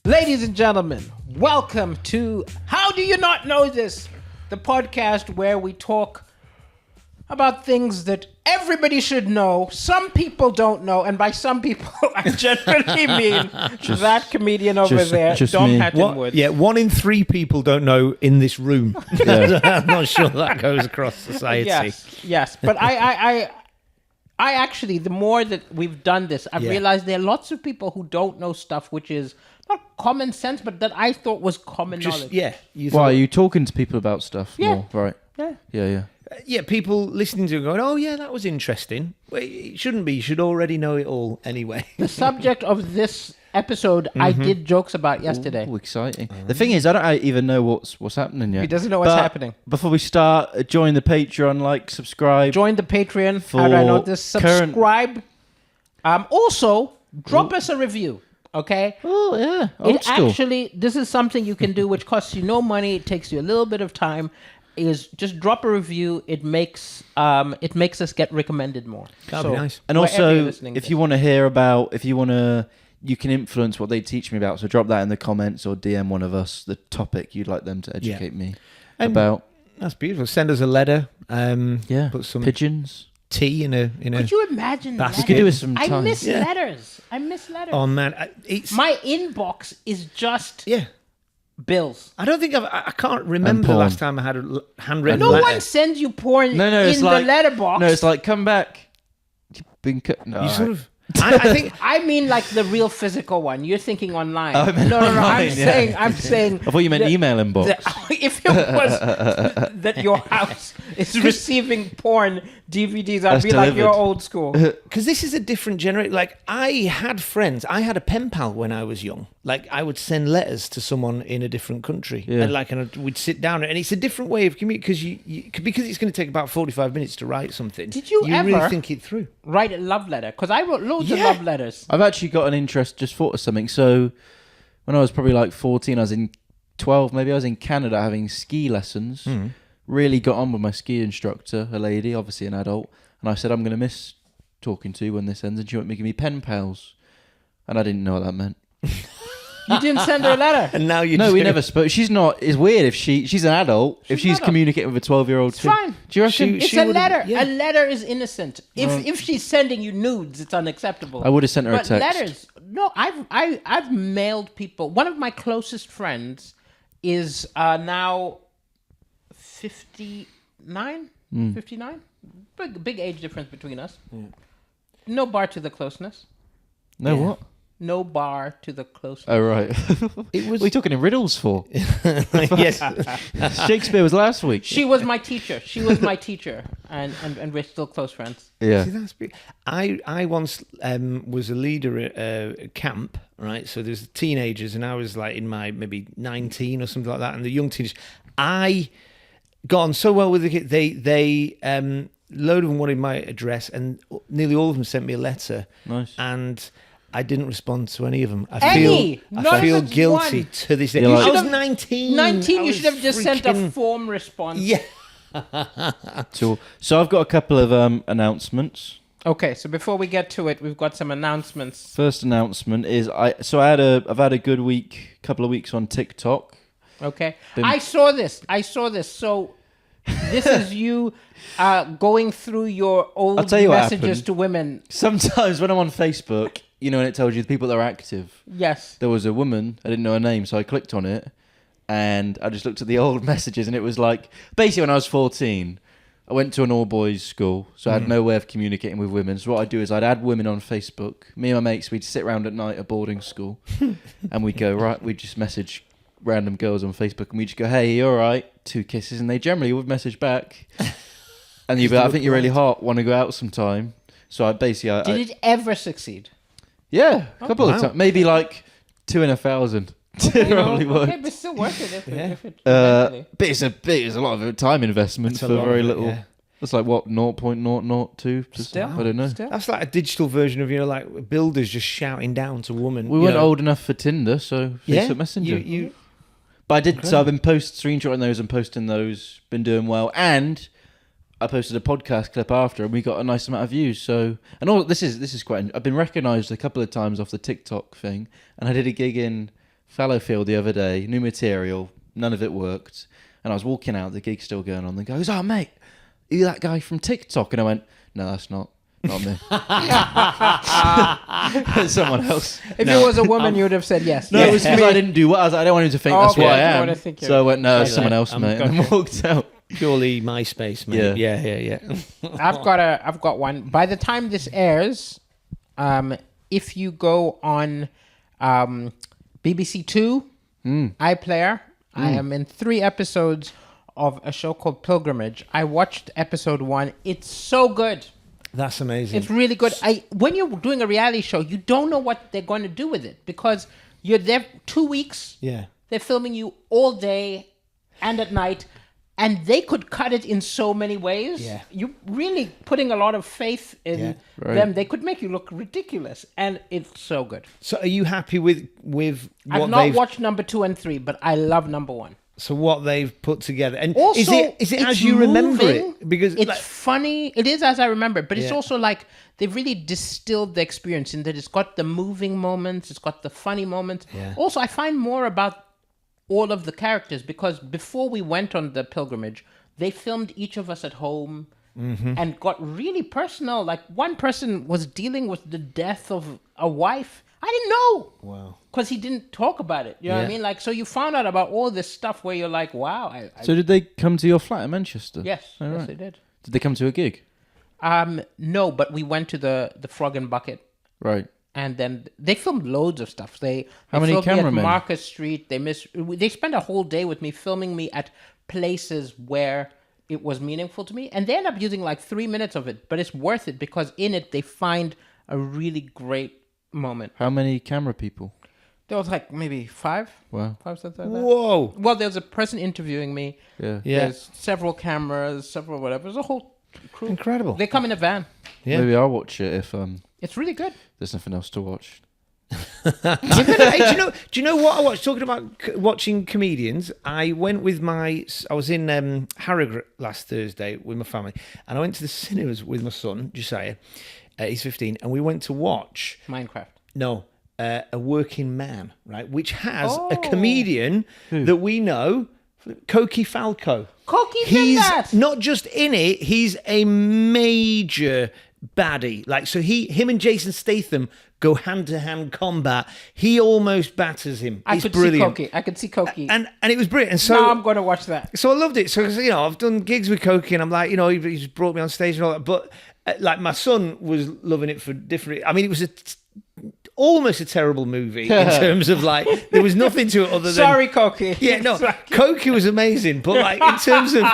Ladies and gentlemen, welcome to How Do You Not Know This? The podcast where we talk about things that everybody should know, some people don't know, and by some people, I generally mean that comedian over there, Dom Hattonwood. Yeah, 1 in 3 people don't know in this room. Yeah. I'm not sure that goes across society. Yes, but I actually, the more that we've done this, I've realized there are lots of people who don't know stuff which is not common sense, but that I thought was common knowledge. Yeah. Why are you talking to people about stuff? Yeah. More? Right. Yeah. Yeah, people listening to it going, oh, yeah, that was interesting. Well, it shouldn't be. You should already know it all anyway. The subject of this episode, I did jokes about yesterday. Ooh, exciting. The thing is, I don't even know what's happening yet. He doesn't know what's happening. Before we start, join the Patreon, like, subscribe. Join the Patreon. How do I know this? Subscribe. Also, drop us a review. Okay? Oh, yeah. Old school. Actually, this is something you can do which costs you no money. It takes you a little bit of time. Is just drop a review. It makes us get recommended more. That'd be nice. And also, if you want to hear about, you can influence what they teach me about. So drop that in the comments or DM one of us the topic you'd like them to educate me about. That's beautiful. Send us a letter. Put some pigeons. Tea in a. Could you imagine that? We could do it some time. I miss letters. Oh man, my inbox is just bills. I don't think I can't remember the last time I had a handwritten letter. No one sends you porn in the letterbox. No, it's like, come back. You've been you sort of. I think I mean like the real physical one. You're thinking online. Oh, I meant no. online, I'm saying. I thought you meant email inbox. If it was that your house is receiving porn DVDs, I'd be like, you're old school. Because this is a different generation. Like, I had friends. I had a pen pal when I was young. Like, I would send letters to someone in a different country. Yeah. And we'd sit down. And it's a different way of communicating because it's going to take about 45 minutes to write something. Did you ever really think it through? Write a love letter? Because I wrote loads of love letters. I've actually got an interest, just thought of something. So, when I was probably like 14, I was in 12, maybe I was in Canada having ski lessons. Really got on with my ski instructor, a lady, obviously an adult. And I said, I'm going to miss talking to you when this ends. And she went making me pen pals. And I didn't know what that meant. You didn't send her a letter? And now you No, we never spoke. She's not. It's weird if she's an adult. If she's communicating with a 12-year-old kid. It's fine. Do you reckon? It's a letter. Yeah. A letter is innocent. If she's sending you nudes, it's unacceptable. I would have sent her a text. Letters. No, I've mailed people. One of my closest friends is now 59? 59? Big age difference between us. Yeah. No bar to the closeness. No what? No bar to the closeness. Oh, right. What are you talking in riddles for? Yes. Shakespeare was last week. She was my teacher. And we're still close friends. Yeah. See, that's I once was a leader at a camp, right? So there's teenagers, and I was like in my maybe 19 or something like that, and the young teenagers. I got on so well with the kids. They load of them wanted my address, and nearly all of them sent me a letter. Nice. And I didn't respond to any of them. I feel guilty to this day. I was 19. 19, you should have just sent a form response. Yeah. So I've got a couple of announcements. Okay, so before we get to it, we've got some announcements. First announcement is I've had a good couple of weeks on TikTok. Okay. I saw this. So this is you going through your old messages to women. Sometimes when I'm on Facebook, and it tells you the people that are active. Yes. There was a woman, I didn't know her name, so I clicked on it, and I just looked at the old messages, and it was like, basically when I was 14, I went to an all-boys school, so I had no way of communicating with women. So what I'd do is I'd add women on Facebook. Me and my mates, we'd sit around at night at boarding school, and we'd just message random girls on Facebook, and we'd just go, hey, you all right? 2 kisses, and they generally would message back. And you'd be like, I think you're really hot, want to go out sometime? So I basically... Did it ever succeed? Yeah, a couple of times. Maybe like 2 in 1,000. Probably would. Okay, but still worth it if it but it's a lot of time investment for very little. Yeah. That's like what, 0.002? Still, I don't know. That's like a digital version of like builders just shouting down to women. We weren't old enough for Tinder, so Facebook Messenger. But I did. Incredible. So I've been screenshotting those and posting those. Been doing well, and I posted a podcast clip after, and we got a nice amount of views. So, this is quite. I've been recognised a couple of times off the TikTok thing, and I did a gig in Fallowfield the other day, new material, none of it worked. And I was walking out, the gig's still going on. The guy goes, "Oh, mate, are you that guy from TikTok?" And I went, "No, that's not me." It's someone else. If it was a woman, you would have said yes. No, it was because I didn't do what I was. I don't want him to think that's okay. what I You am. wanna think So I went, "No, it's someone else, I'm mate." And then walked out. Purely MySpace, mate. Yeah. I've got one. By the time this airs, if you go on BBC Two iPlayer, I am in 3 episodes of a show called Pilgrimage. I watched episode 1. It's so good. That's amazing. It's really good. When you're doing a reality show, you don't know what they're going to do with it because you're there 2 weeks. Yeah. They're filming you all day and at night, and they could cut it in so many ways. Yeah. You're really putting a lot of faith in them. They could make you look ridiculous, and it's so good. So, are you happy with what I've not watched number 2 and 3, but I love number 1. So what they've put together, and Also, is it it's as you remember moving. it? Because It's funny. It is as I remember, but it's Yeah. also like they've really distilled the experience in that it's got the moving moments, it's got the funny moments. Yeah. Also, I find more about all of the characters because before we went on the pilgrimage, they filmed each of us at home and got really personal. Like one person was dealing with the death of a wife. I didn't know. Wow. Because he didn't talk about it. You know what I Yeah. mean? Like, so you found out about all this stuff where you're like, wow. So did they come to your flat in Manchester? Yes, Oh, yes, right. they did. Did they come to a gig? No, but we went to the Frog and Bucket, Right. and then they filmed loads of stuff. How many filmed me at cameramen? Marcus Street. They spent a whole day with me filming me at places where it was meaningful to me, and they end up using like 3 minutes of it, but it's worth it because in it they find a really great moment. How many camera people? There was like maybe 5, Wow. 5 something like that. Whoa. Well, there's a person interviewing me. Yeah. Yeah. There's several cameras, several whatever. There's a whole crew. Incredible. They come in a van. Yeah. Maybe I'll watch it if It's really good. there's nothing else to watch. Hey, do you know what I watched? Talking about watching comedians, I was in Harrogate last Thursday with my family, and I went to the cinemas with my son Josiah. He's 15, and we went to watch Minecraft. A Working Man, right, which has a Oh. comedian that we know, Cokie Falco. Cokie's in He's that. not just in it; he's a major baddie. Like, so him and Jason Statham go hand-to-hand combat. He almost batters him. I It's could brilliant. see Cokie. I could see Cokie. And it was brilliant. And so now I'm going to watch that. so I loved it. So, 'cause, you know, I've done gigs with Cokie, and I'm like, you know, he's brought me on stage and all that. But like, my son was loving it for different. I mean, it was almost a terrible movie in terms of like there was nothing to it other than. Sorry, Cokie. Yeah, no, Cokie was amazing, but like in terms of.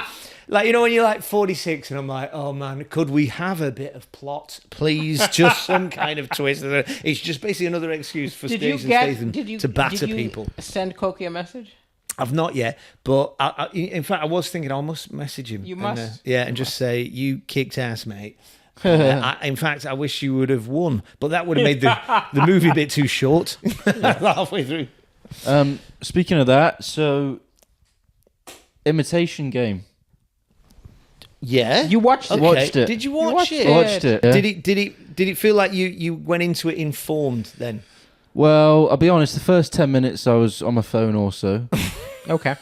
Like, you know, when you're like 46 and I'm like, oh man, could we have a bit of plot, please? Just some kind of twist. It's just basically another excuse for Jason Statham to batter people. Send Cokie a message? I've not yet, but in fact, I was thinking I must message him. You and, must. and just say, you kicked ass, mate. In fact, I wish you would have won, but that would have made the movie a bit too short halfway through. Speaking of that, so Imitation Yeah, You watched it? Okay. Watched it. Did you You watch watched it? it? Watched it. Yeah. Did it feel like you went into it informed then? Well, I'll be honest. The first 10 minutes, I was on my phone also, Okay.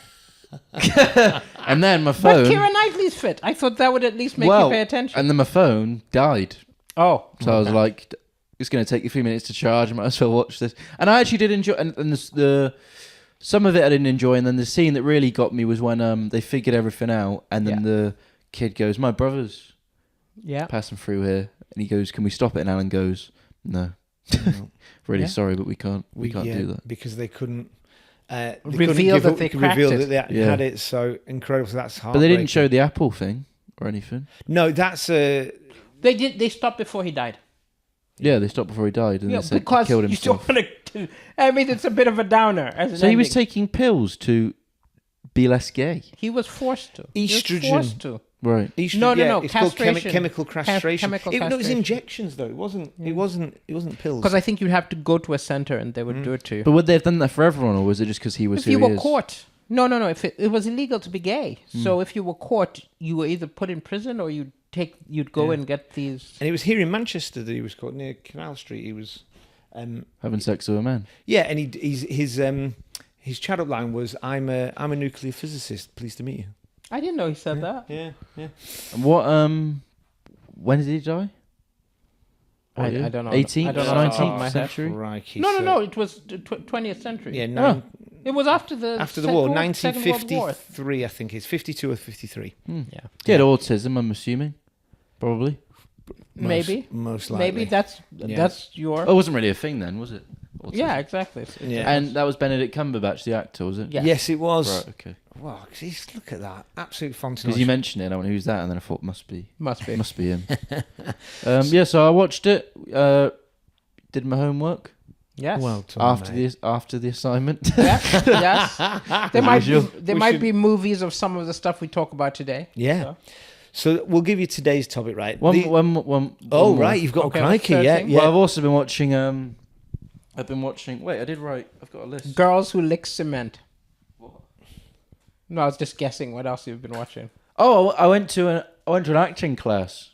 and then my But phone. Keira Knightley's fit. I thought that would at least make you pay attention. and then my phone died. Oh. So I was like, it's going to take you a few minutes to charge. I might as well watch this. And I actually did enjoy. And the some of it I didn't enjoy. And then the scene that really got me was when they figured everything out, and then the kid goes, "My brother's Yeah. passing through here," and he goes, "Can we stop it?" And Alan goes, "No, really Yeah. sorry, but we can't do that." because they couldn't. They Reveal couldn't that they cracked reveal it. that they had it. So incredible. So that's hard. But they didn't show the Apple thing or anything. No, that's They did. They stopped before he died. Yeah, they stopped before he died, and Yeah, they said he because killed you still himself. want to. I mean, it's a bit of a downer. As an So he was ending. taking pills to be less gay, He was forced to. He was Estrogen. forced to. right? No. It's called Castration. chemical castration. chemical No, it was castration. injections though. It wasn't pills. Because I think you'd have to go to a center and they would do it to you. But would they have done that for everyone, or was it just because he was If who you he were is? caught. No. If it was illegal to be gay. So if you were caught, you were either put in prison or you'd go and get these. And it was here in Manchester that he was caught near Canal Street. He was, Having sex with a man. yeah, and his His chat-up line was, "I'm a nuclear physicist. Pleased to meet you." I didn't know he said that. Yeah. And what? When did he die? I don't know. 18th, I don't know off the top of 19th my head. century. Crikey, No. so- It was 20th century. Yeah, It was after the war, Second World War. 1953, I think it's 52 or 53. Yeah. He had autism, I'm assuming. Probably. Maybe. Most likely. Maybe that's your. Oh, it wasn't really a thing then, was it? Autism. Yeah, exactly. Yeah. And that was Benedict Cumberbatch, the actor, was it? Yeah. Yes, it was. Right, okay. Wow, geez, look at that. Absolute Because fontanage. you mentioned it, and I went, who's that? And then I thought, must be Must be. him. Yeah, so I watched it, did my homework Yes. Well done, mate. after the assignment. Yeah. Yes. There might should- be movies of some of the stuff we talk about today. Yeah. So we'll give you today's topic, right? One Oh, more. right, you've got Okay, crikey, third yeah, thing. yeah. Well, I've also been watching. I've been watching. Wait, I did write. I've got a list. Girls Who Lick Cement. What? No, I was just guessing what else you've been watching. Oh, I went to an acting class.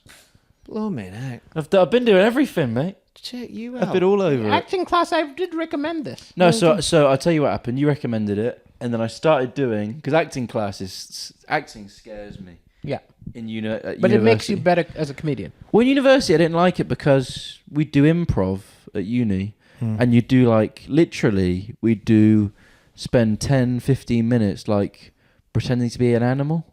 Blimey, heck. I've been doing everything, mate. Check you out. I've been all over it. Acting class, I did recommend this. No, so I'll tell you what happened. You recommended it, and then I started doing because acting scares me. Yeah. In at But it makes you university. better as a comedian. Well, in university, I didn't like it because we do improv at uni, and you do literally, we do spend 10, 15 minutes pretending to be an animal.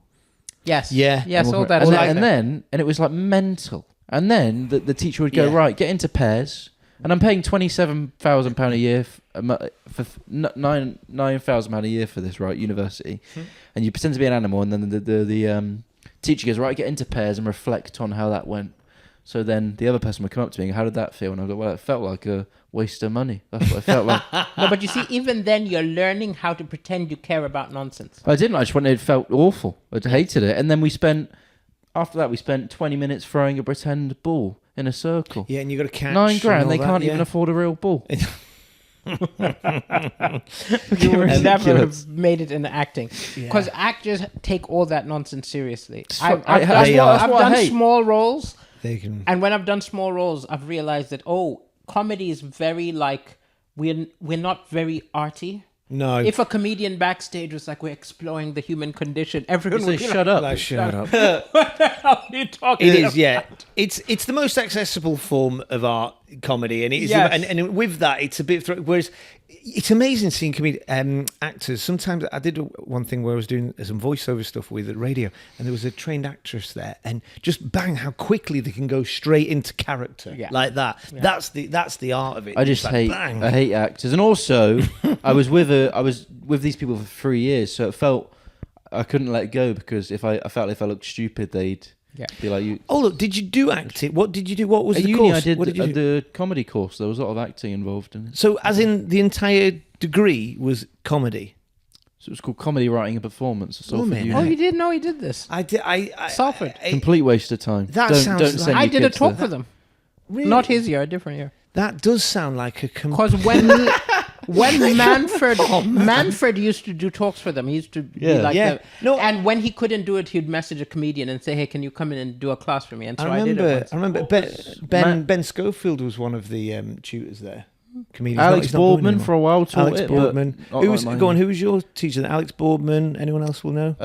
Yes. Yeah. Yes, all that. and, is then, like and then it was mental. And then the teacher would go, Yeah. right, get into pairs. And I'm paying £27,000 a year for £9,000 a year for this, right? University, and you pretend to be an animal, and then the teacher goes, right, get into pairs and reflect on how that went. So then the other person would come up to me and, how did that feel? And I go, well, it felt like a waste of money. That's what it felt like. No, but you see, even then, you're learning how to pretend you care about nonsense. I didn't. I just wanted. It felt awful. I hated it. And then after that, we spent 20 minutes throwing a pretend ball in a circle. Yeah, and you got to catch. £9,000. They can't even afford a real ball. You would never Ridiculous. have made it in acting because actors take all that nonsense seriously. I- I've that's done, what- that's I've what I done hate. small roles, They can. and when I've done small roles, I've realized that comedy is very we're not very arty. No. If a comedian backstage was like, we're exploring the human condition, everyone Say, would be shut up. Like, shut up. what the hell are you talking It about? is, yeah. It's the most accessible form of art, comedy, and it is, Yes. and with that, it's a bit. Whereas it's amazing seeing actors. Sometimes I did one thing where I was doing some voiceover stuff with the radio, and there was a trained actress there, and just bang, how quickly they can go straight into character like that. Yeah. That's the art of it. I just It's like, hate. bang. I hate actors, and also I was with these people for 3 years, so it felt I couldn't let go because if I felt if I looked stupid, they'd be like, "You." Oh look, did you do acting? What did you do? What was At the uni, course? I did What did you do? the comedy course. There was a lot of acting involved in it. So, as in the entire degree was comedy. So it was called comedy writing and performance. at Salford man. Uni. Oh, you didn't know he did this? I did. Salford. Complete waste of time. That don't sounds don't like- send I your did a kids talk there. for them. Really? Not his year, a different year. That does sound like a Because when Manfred used to do talks for them, he used to be Yeah. like, Yeah. No. and when he couldn't do it, he'd message a comedian and say, "Hey, can you come in and do a class for me?" And so I, did it. I Once. remember Ben Schofield was one of the tutors there. Comedian. Alex Boardman for a while taught Alex it, but Boardman. not Who like was mine. go on? Who was your teacher? Then? Alex Boardman. Anyone else will know?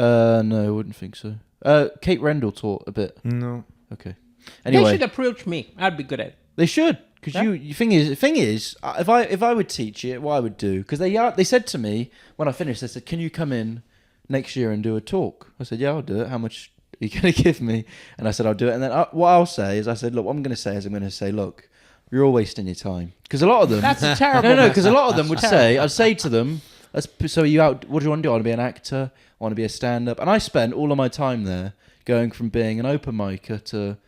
No, I wouldn't think so. Kate Rendell taught a bit. No. Okay. They Anyway, should approach me. I'd be good at it. they should because you thing is if I would teach it, what I would do because they said to me when I finished, they said, "Can you come in next year and do a talk?" I said, "Yeah, I'll do it. How much are you going to give me?" And I said, "I'll do it." And then what I'll say is, I said, "Look, what I'm going to say is, I'm going to say, look, you're all wasting your time." Because a lot of them, That's a terrible. no, because a lot of them would That's say, I'd say to them, "So are you out? What do you want to do? I want to be an actor. I want to be a stand-up." And I spent all of my time there, going from being an open micer to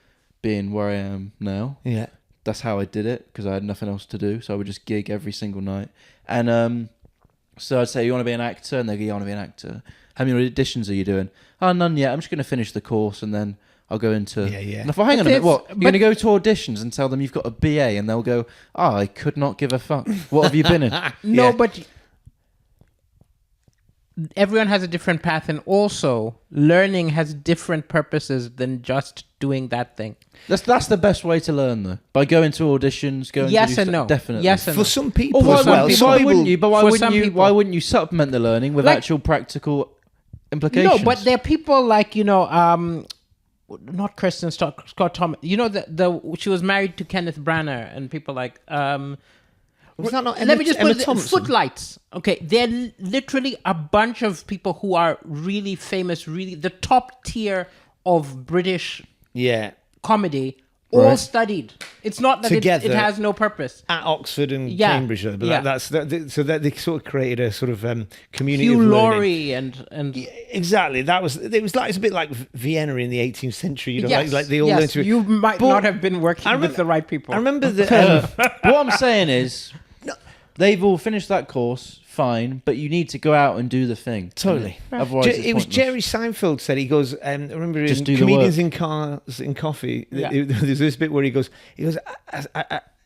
being where I am now. Yeah. That's how I did it because I had nothing else to do. So I would just gig every single night. And so I'd say, "You want to be an actor?" And they'd go, "You want to be an actor. How many auditions are you doing?" "Oh, none yet. I'm just going to finish the course and then I'll go into..." Yeah. And if I hang on a But minute, what? it's- You're going to go to auditions and tell them you've got a BA and they'll go, "Oh, I could not give a fuck. What have you been in?" No, Yeah. but everyone has a different path, and also learning has different purposes than just doing that thing. That's the best way to learn, though. By going to auditions, going Yes to and no. Definitely. Yes and For no. some people Or why, as well. wouldn't you, Some why people- wouldn't you? But why for wouldn't some you? people- Why wouldn't you supplement the learning with Like- actual practical implications? No, but there are people like, not Kristen Scott Thomas. You know, she was married to Kenneth Branagh, and people like. Was that not Let me just Emma put it, Thompson? Footlights. Okay, they're literally a bunch of people who are really famous, really the top tier of British Yeah. comedy. All studied. It's not that it Together. has no purpose. At Oxford and Yeah. Cambridge, but Yeah. so that they sort of created a sort of community Hugh of learning. Laurie and Yeah, exactly. It's a bit like Vienna in the 18th century. You know, yes, like they all learned to. you might But not have been working I with remember- the right people. I remember that. what I'm saying is, they've all finished that course, fine, but you need to go out and do the thing. Totally. Otherwise, it's It was pointless. Jerry Seinfeld said, he goes, I remember Just in do the Comedians work. in Cars in Coffee, Yeah. there's this bit where he goes,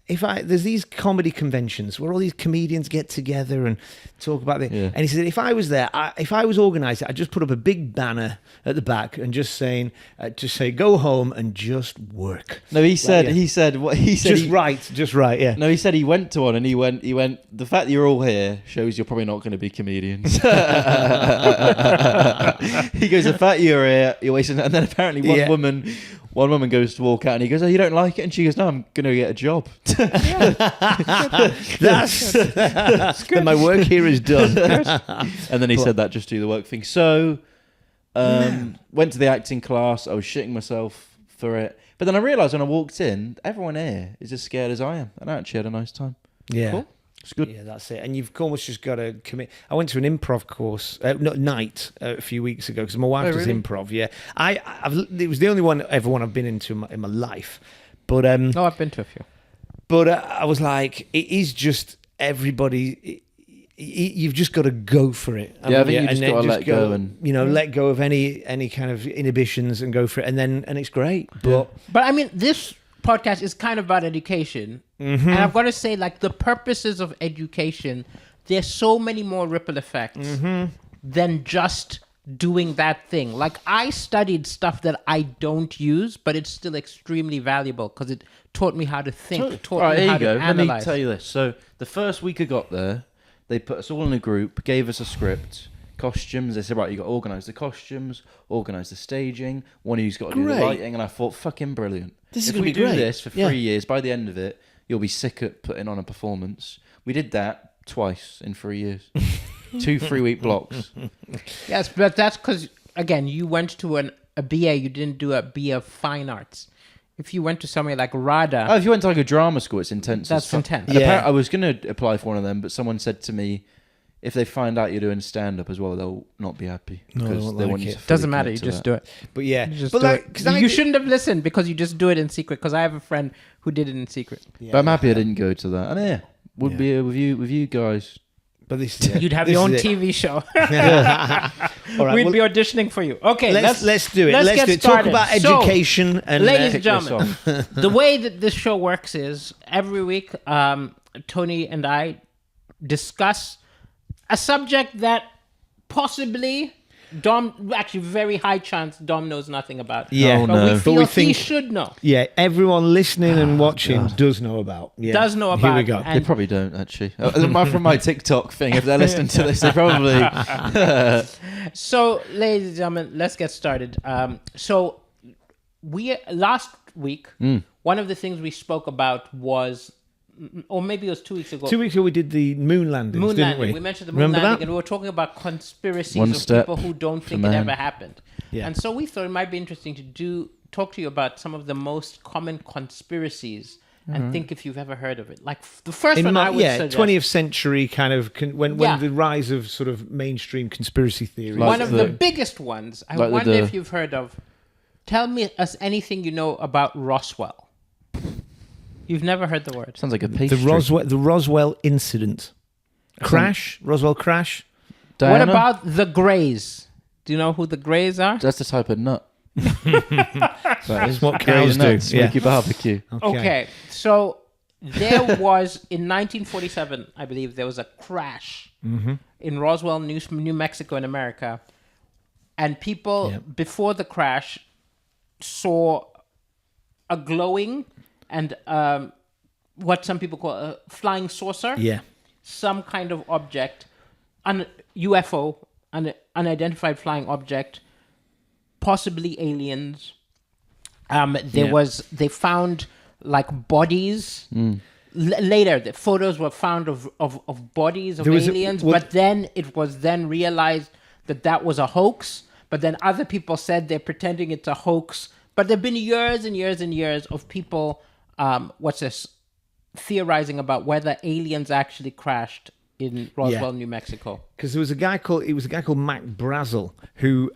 there's these comedy conventions where all these comedians get together and talk about it. Yeah. And he said, if I was there, if I was organised, I'd just put up a big banner at the back and just say, go home and just work. No, he said. yeah. He said what he said. Just right, yeah. No, he said he went to one and he went. The fact that you're all here shows you're probably not going to be comedians. He goes, the fact you're here, you're wasting. And then apparently one woman goes to walk out and he goes, oh, you don't like it? And she goes, no, I'm going to get a job. That's then my work here is done. And then he said that just do the work thing. So, went to the acting class. I was shitting myself for it. But then I realised when I walked in, everyone here is as scared as I am. And I actually had a nice time. Yeah. Cool. It's good. Yeah, that's it. And you've almost just got to commit. I went to an improv course, night a few weeks ago because my wife does really? improv. Yeah, it was the only one I've been into in my life. But no, I've been to a few. But I was like, it is just everybody. You've just got to go for it. Yeah, I think you And just then got to let go and let go of any kind of inhibitions and go for it, and it's great. But But I mean, this podcast is kind of about education. Mm-hmm. And I've got to say, like, the purposes of education, there's so many more ripple effects Mm-hmm. than just doing that thing. Like, I studied stuff that I don't use, but it's still extremely valuable because it taught me how to think, taught All right, me here how you go. to Let me analyze. tell you this. So the first week I got there, they put us all in a group, gave us a script, costumes. They said, right, you got to organise the costumes, organise the staging, one who's got to do the Great. lighting. And I thought, fucking brilliant. This is if gonna we be do great. this for 3 Yeah. years, by the end of it, you'll be sick at putting on a performance. We did that twice in 3 years. 2 3-week blocks. Yes, but that's because, again, you went to a BA, you didn't do a BA of Fine Arts. If you went to somewhere like RADA, Oh, if you went to like a drama school, it's intense. That's as fuck. intense. And Yeah. I was going to apply for one of them, but someone said to me, if they find out you're doing stand-up as well, they'll not be happy. No, they Because won't they like want you it. to fully doesn't matter, commit you to just that. do it. But yeah, You just but do like, it. 'cause I You shouldn't have listened because you just do it in secret. Because I have a friend who did it in secret. But I'm happy I didn't go to that. And yeah, would be with you guys. But this, You'd have this your own is it. TV show. All right, We'd well, be auditioning for you. Okay, let's do it. let's Let's get do it. Talk started. about So, education and ladies and kick this gentlemen, the way that this show works is every week, Tony and I discuss a subject that possibly Dom, actually very high chance Dom knows nothing about. Yeah. but Oh, no. we But feel we he think- should know. Yeah, everyone listening and watching does know about. Yeah. Does know Here we about, go. and- They probably don't actually. From my TikTok thing, if they're listening to this, they probably. So, ladies and gentlemen, let's get started. So, we last week, one of the things we spoke about was, or maybe it was 2 weeks ago. 2 weeks ago we did the moon landings, Moon didn't landing. we? We mentioned the moon Remember landing, that? and we were talking about conspiracies One of step people who don't think for it man. ever happened. Yeah. And so we thought it might be interesting to talk to you about some of the most common conspiracies and think if you've ever heard of it. Like the first one I would suggest. 20th century kind of when Yeah. the rise of sort of mainstream conspiracy theories. Like one of the the- biggest ones. I like the- wonder if you've heard of. Tell me us anything you know about Roswell. You've never heard the word. Sounds like a the pastry. Roswell incident, crash, Roswell crash. What Diana? about the Greys? Do you know who the Greys are? That's the type of nut. That is what Greys cows do. Smoky barbecue. Okay, so there was, in 1947, I believe, there was a crash in Roswell, New Mexico in America. And people, before the crash, saw a glowing and what some people call a flying saucer. Yeah. Some kind of object, an UFO, an unidentified flying object, possibly aliens. They found like bodies. Later, the photos were found of bodies of aliens, but then it was then realized that was a hoax. But then other people said they're pretending it's a hoax. But there've been years and years and years of people, theorizing about whether aliens actually crashed in Roswell, New Mexico. Because there was a guy called Mac Brazel who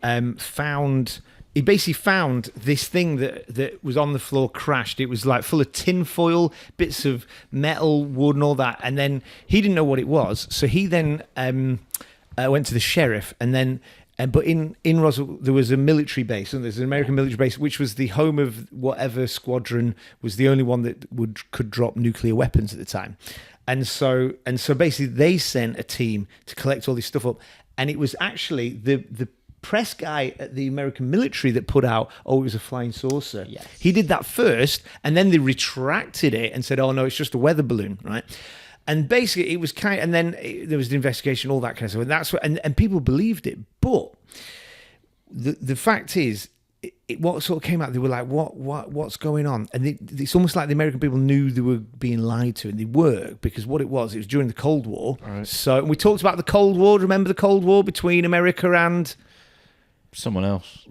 he basically found this thing that was on the floor crashed. It was like full of tinfoil, bits of metal, wood, and all that. And then he didn't know what it was, so he then went to the sheriff, and then. But in Roswell, there was a military base, and there's an American military base, which was the home of whatever squadron was the only one that could drop nuclear weapons at the time. And so basically they sent a team to collect all this stuff up. And it was actually the press guy at the American military that put out, it was a flying saucer. Yes. He did that first, and then they retracted it and said, oh, no, it's just a weather balloon, right? And basically, it was and then there was the investigation, all that kind of stuff. And that's and people believed it. But the fact is, what sort of came out, they were like, what's going on? And it's almost like the American people knew they were being lied to, and they were, because what it was during the Cold War. Right. So we talked about the Cold War. Remember the Cold War between America and someone else,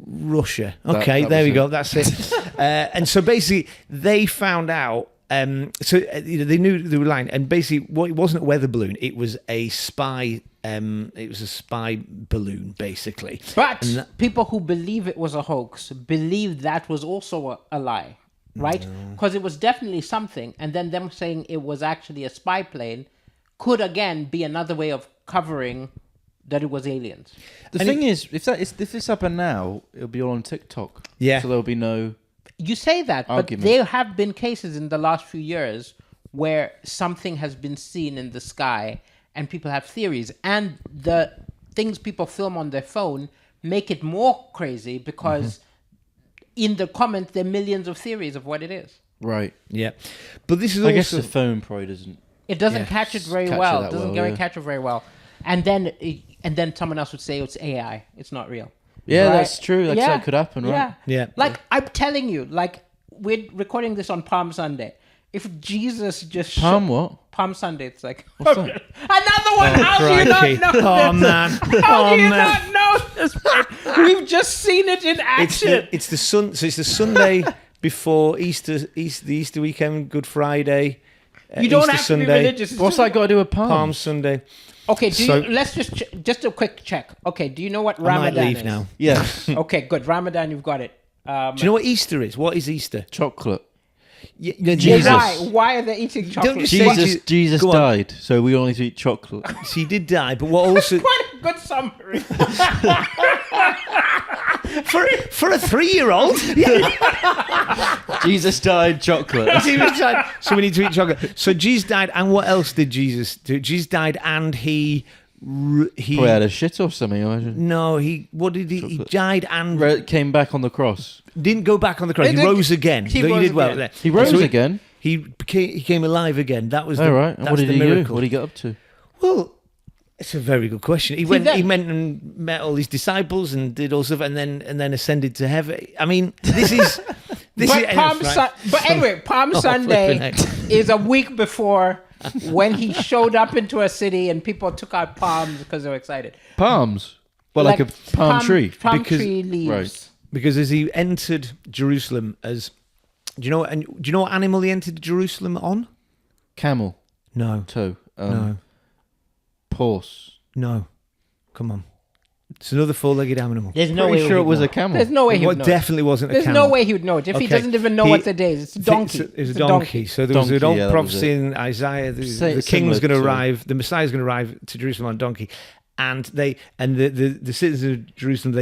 Russia. Okay, there we go. That's it. And so basically, they found out. They knew they were lying, and basically, it wasn't a weather balloon; it was a spy. It was a spy balloon, basically. But people who believe it was a hoax believe that was also a lie, right? Because it was definitely something, and then them saying it was actually a spy plane could again be another way of covering that it was aliens. The thing is, if this happened now, it'll be all on TikTok. Yeah. So there'll be no. You say that, argument. But there have been cases in the last few years where something has been seen in the sky and people have theories. And the things people film on their phone make it more crazy because in the comments, there are millions of theories of what it is. Right. Yeah. But this is I guess the phone probably doesn't. It doesn't catch it very well. It doesn't catch it very well. And then someone else would say it's AI. It's not real. Yeah, right? that's true. That could happen, right? Yeah. Like, I'm telling you, like, we're recording this on Palm Sunday. If Jesus just... Palm Sunday, it's like... What's that? Another one! How do you not know Oh, this? man. How do you not know this? We've just seen it in action. It's the Sunday before Easter, the Easter weekend, Good Friday. You don't Easter have Sunday. to be religious. What's that got to do with Palm Sunday. Okay, let's just a quick check. Okay, do you know what Ramadan I might leave is? now. Yes. Okay, good. Ramadan, you've got it. Do you know what Easter is? What is Easter? Chocolate. Jesus. Why are they eating chocolate? Don't you say Jesus died, so we all need to eat chocolate. So he did die, but what also... Quite a good summary. for a 3-year-old? Jesus died, chocolate. So we need to eat chocolate. So Jesus died, and what else did Jesus do? Jesus died, and he probably had a shit or something. No, what did he? Chocolate. He died and came back on the cross. Didn't go back on the cross. He rose again. He did well again. there. He rose again. He came alive again. That was right. What did he miracle. do? What did he get up to? Well, it's a very good question. He went and met all his disciples and did all stuff, and then ascended to heaven. I mean, this is. But anyway, Palm Sunday is a week before when he showed up into a city and people took out palms because they were excited. Palms? Well, like a palm tree. Palm tree leaves. Right. Because as he entered Jerusalem, do you know what animal he entered Jerusalem on? Camel. No. Toe. No. Horse. No. Come on. It's another 4-legged animal. There's no way sure it was a camel. There's no way he would know. It definitely wasn't a There's camel. no way he would know it. If he doesn't even know what the day is, it's a donkey. It's a donkey. So there was an old prophecy in Isaiah. The king's going to arrive. The Messiah's going to arrive to Jerusalem on a donkey. and the citizens of Jerusalem,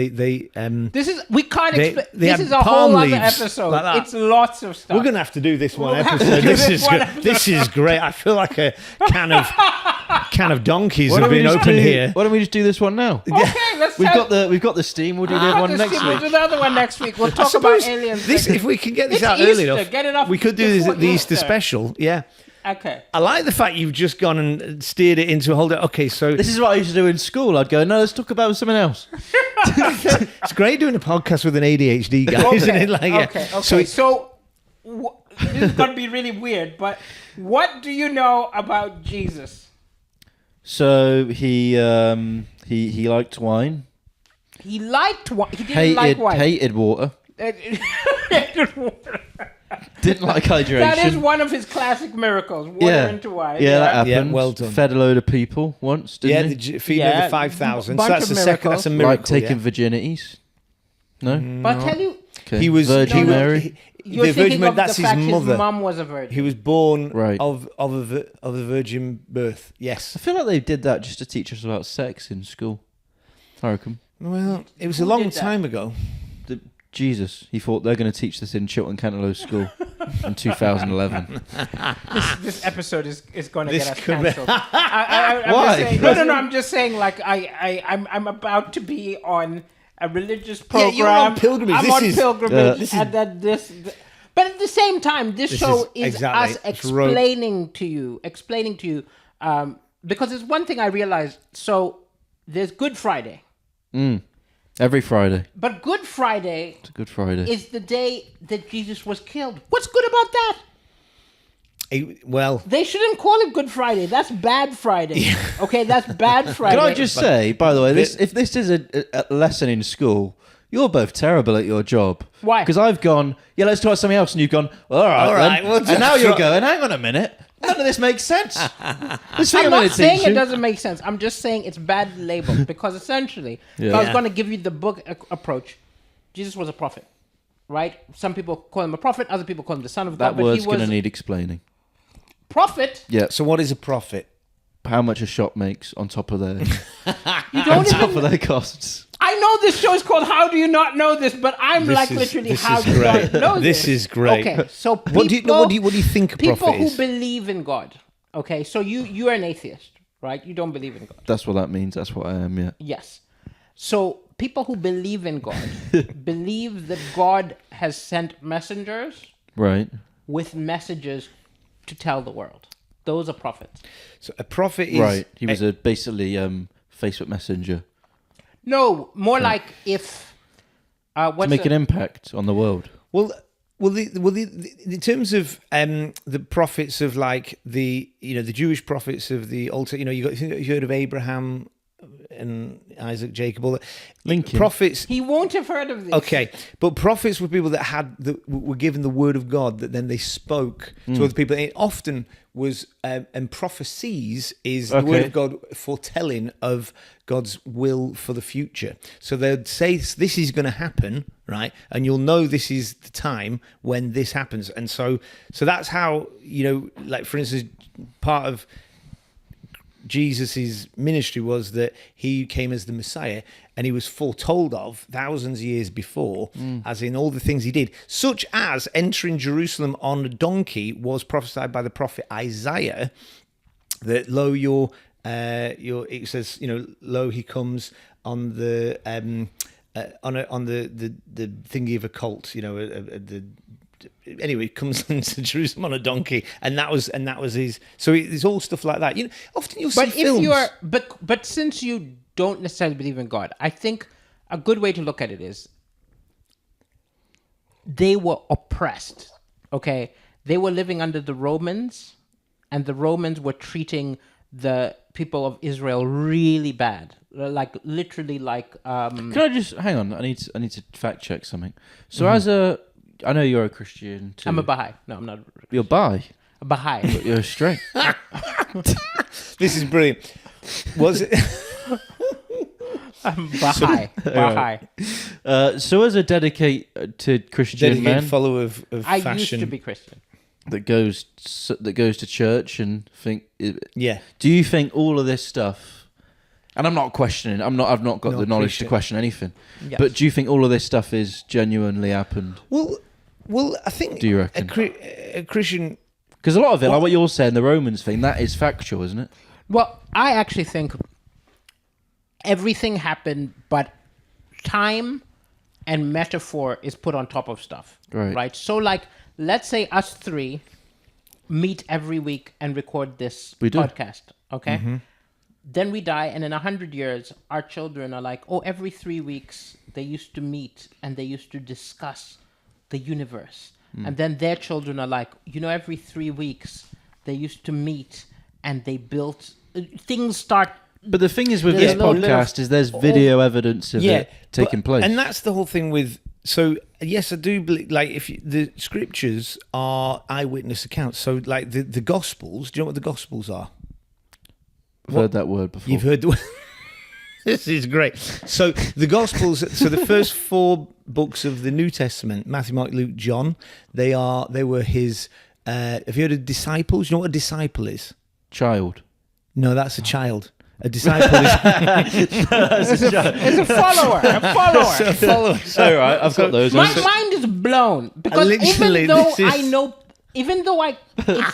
This is we can't They- explain. they This had is a palm whole other leaves episode. like that. It's lots of stuff. we're gonna have to do this one We'll have to episode. do This this is one good. episode. This is great. I feel like a can of donkeys Why have don't we been just opened do- here. Why don't we just do this one now? Okay, let's. We've have- got the steam. We'll do the Ah, one this next team will week. do the other one next week. We'll I talk about suppose aliens. this, next if we can get this It's out early Easter. enough, Get it off we could do this before at the Easter Easter. special. Yeah. Okay. I like the fact you've just gone and steered it into a whole day. Okay, so This is what I used to do in school. I'd go, no, let's talk about something else. it's great doing a podcast with an ADHD guy, isn't it? Like, yeah. Okay. So So, this is going to be really weird, but what do you know about Jesus? So he liked wine, He liked wine. He didn't like wine. hated water, didn't like hydration. That is one of his classic miracles. Water into wine. Yeah, that Yeah, happened. well done. Fed a load of people once, yeah, didn't he? feeding Yeah, of the 5,000. So bunch that's of a second. That's a miracles. miracle. Like taking yeah. virginities. No? But I'll tell you, Okay. He was Virgin he was- Mary. you're the thinking Virgin Mary. of That's the his fact mother. his mum was a virgin. He was born Right. of a virgin birth. Yes. I feel like they did that just to teach us about sex in school. I reckon. Well, it was Who a long did that? time ago. Jesus, he thought they're going to teach this in Chiltern Canterlow School in 2011. This episode is going to This get us could be- cancelled. I'm Why? just saying, no. I'm just saying, like I'm about to be on a religious Yeah, program. you're on pilgrimage. I'm This on is- pilgrimage, this is- and that this. But at the same time, this show is exactly. us It's road- explaining to you, because it's one thing I realized. So there's Good Friday, Every Friday. but Good Friday It's a good Friday. is the day that Jesus was killed. What's good about that? Well, They shouldn't call it Good Friday. That's Bad Friday. Okay, that's Bad Friday. Can I just say, by the way, if this is a lesson in school, you're both terrible at your job. Why? Because I've gone, yeah, let's try something else, and you've gone, all right, we'll and just now you're try- going, hang on a minute, none of this makes sense. This thing I'm gonna not saying teach it you- doesn't make sense. I'm just saying it's bad labeled because essentially, if I was Yeah. going to give you the book approach, Jesus was a prophet, right? Some people call him a prophet, other people call him the son of That God, but word's he going was to need explaining. prophet. Yeah, so what is a prophet? how much a shop makes on top of their You don't top even. of their costs. I know this show is called "How Do You Not Know This," but I'm This like is- literally this "How is Do You Not great. Know This." This is great. Okay, so people, What do you think a people prophet who is? believe in God. Okay, so you are an atheist, right? You don't believe in God. That's what that means. That's what I am. Yeah. Yes. So people who believe in God believe that God has sent messengers Right. with messages to tell the world. Those are prophets. So a prophet is Right. He was a basically Facebook Messenger No, more like if to what's make the- an impact on the world. Well, in terms of the prophets of like the Jewish prophets of the Old, you heard of Abraham and Isaac, Jacob, all that. Lincoln. Prophets. he won't have heard of this. Okay, but prophets were people that were given the word of God that then they spoke to other people. And it often was, and prophecies is the word Okay. of God foretelling of God's will for the future. So they'd say this is going to happen, right? And you'll know this is the time when this happens. And so that's how, like for instance, part of Jesus's ministry was that he came as the Messiah and he was foretold of thousands of years before, as in all the things he did, such as entering Jerusalem on a donkey was prophesied by the prophet Isaiah, that lo, it says, lo, he comes on the on the thingy of a colt, anyway, he comes into Jerusalem on a donkey, and that was his. So it's all stuff like that. Often you'll see But if films. you're but since you don't necessarily believe in God, I think a good way to look at it is they were oppressed. Okay, they were living under the Romans, and the Romans were treating the people of Israel really bad, like literally like. Can I just hang on? I need to fact check something. So I know you're a Christian too. I'm a Baha'i. No, I'm not You're bi, a Baha'i. but you're straight. This is brilliant. Was it? I'm Baha'i. Baha'i. So as a dedicated Christian Dedicated man follower of I fashion. used to be Christian. that goes to church and think, Yeah. do you think all of this stuff And I'm not questioning. I've not got No, the knowledge to Christian. question anything. Yes. But do you think all of this stuff is genuinely happened? Well, I think. Do you reckon? A Christian? Because a lot of it, like what you're saying, the Romans thing, that is factual, isn't it? Well, I actually think everything happened, but time and metaphor is put on top of stuff. Right. So, like, let's say us three meet every week and record this We do. podcast. Okay. Then we die, and in 100 years, our children are like, oh, every 3 weeks they used to meet and they used to discuss the universe. And then their children are like, every 3 weeks they used to meet and they built things start. But the thing is with There's this a little bit podcast is there's video evidence of it taking place. And that's the whole thing with. So yes, I do believe. Like, if the scriptures are eyewitness accounts, so like the Gospels. Do you know what the Gospels are? I've heard that word before. You've heard the. This is great. So the Gospels. So the first 4 books of the New Testament: Matthew, Mark, Luke, John. They were his. Have you heard of disciples? You know what a disciple is? Child. No, that's a child. A disciple is It's a follower. A follower. a follower. All right, I've got those. My mind is blown because Literally, even though this is- I know,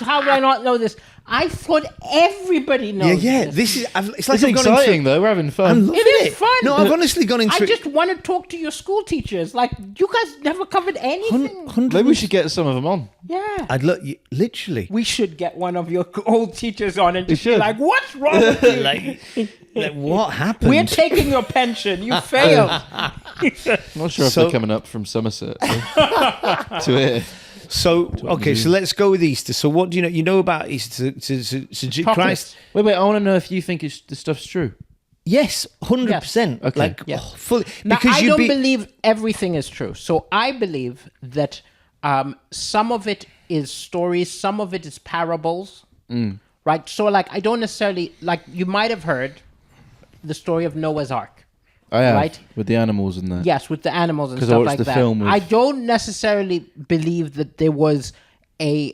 how do I not know this? I thought everybody knows. Yeah. this. This is. It's like It's I've gone exciting into. though. We're having fun. I'm loving It is fun. No, I've honestly gone into. I just want to talk to your school teachers. Like, you guys never covered anything. Maybe we should get some of them on. Yeah. I'd look literally. We should get one of your old teachers on and just be should. like, what's wrong with you? like what happened? We're taking your pension. You failed. I'm not sure if So- they're coming up from Somerset to here. So okay, so let's go with Easter. So what do you know? You know about Easter? Christ? Wait. I want to know if you think this stuff's true. Yes, 100%. Okay. Like Yeah. fully. Now, Because I you'd don't be. believe everything is true. So I believe that some of it is stories, some of it is parables, right? So, like, I don't necessarily, like, you might have heard the story of Noah's Ark. I have, Right. with the animals and that. Yes, with the animals and 'Cause I stuff watched like the that. film with- I don't necessarily believe that there was a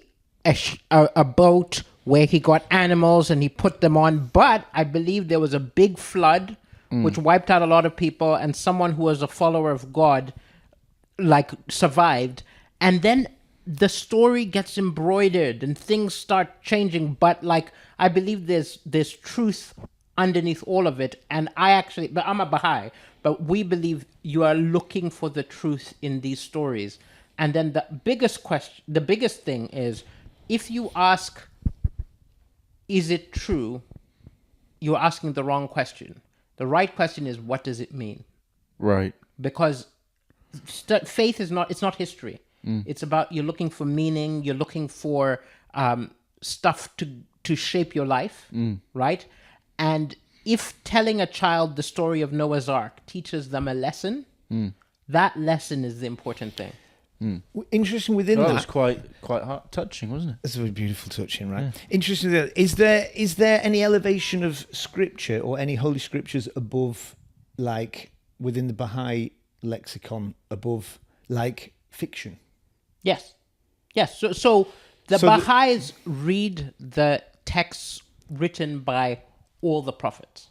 boat where he got animals and he put them on, but I believe there was a big flood which wiped out a lot of people, and someone who was a follower of God like survived, and then the story gets embroidered and things start changing, but like I believe there's truth underneath all of it. And but I'm a Baha'i, but we believe you are looking for the truth in these stories. And then the biggest thing is, if you ask, is it true? You're asking the wrong question. The right question is, what does it mean? Right. Because faith it's not history. It's about, you're looking for meaning, you're looking for stuff to shape your life, right? And if telling a child the story of Noah's Ark teaches them a lesson, that lesson is the important thing. Interesting within That that. was quite touching, wasn't it? It's a very beautiful touching, right? Interesting. Is there any elevation of scripture or any holy scriptures above, like within the Baha'i lexicon, above like fiction? Yes. So the So Baha'is read the texts written by all the prophets,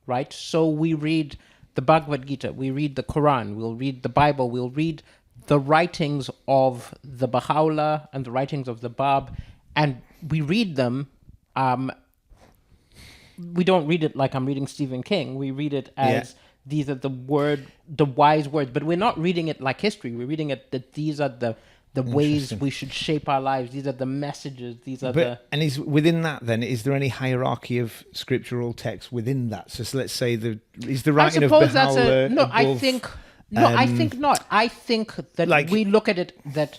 right? So we read the Bhagavad Gita, we read the Quran, we'll read the Bible, we'll read the writings of the Baha'u'llah and the writings of the Bab, and we read them. We don't read it like I'm reading Stephen King. We read it as these are the wise words, but we're not reading it like history. We're reading it that these are the ways we should shape our lives. These are the messages. These are And is within that then, is there any hierarchy of scriptural text within that? So let's say is the I writing of suppose that's Baha'u'llah no. I above, think I think not. I think that like- we look at it that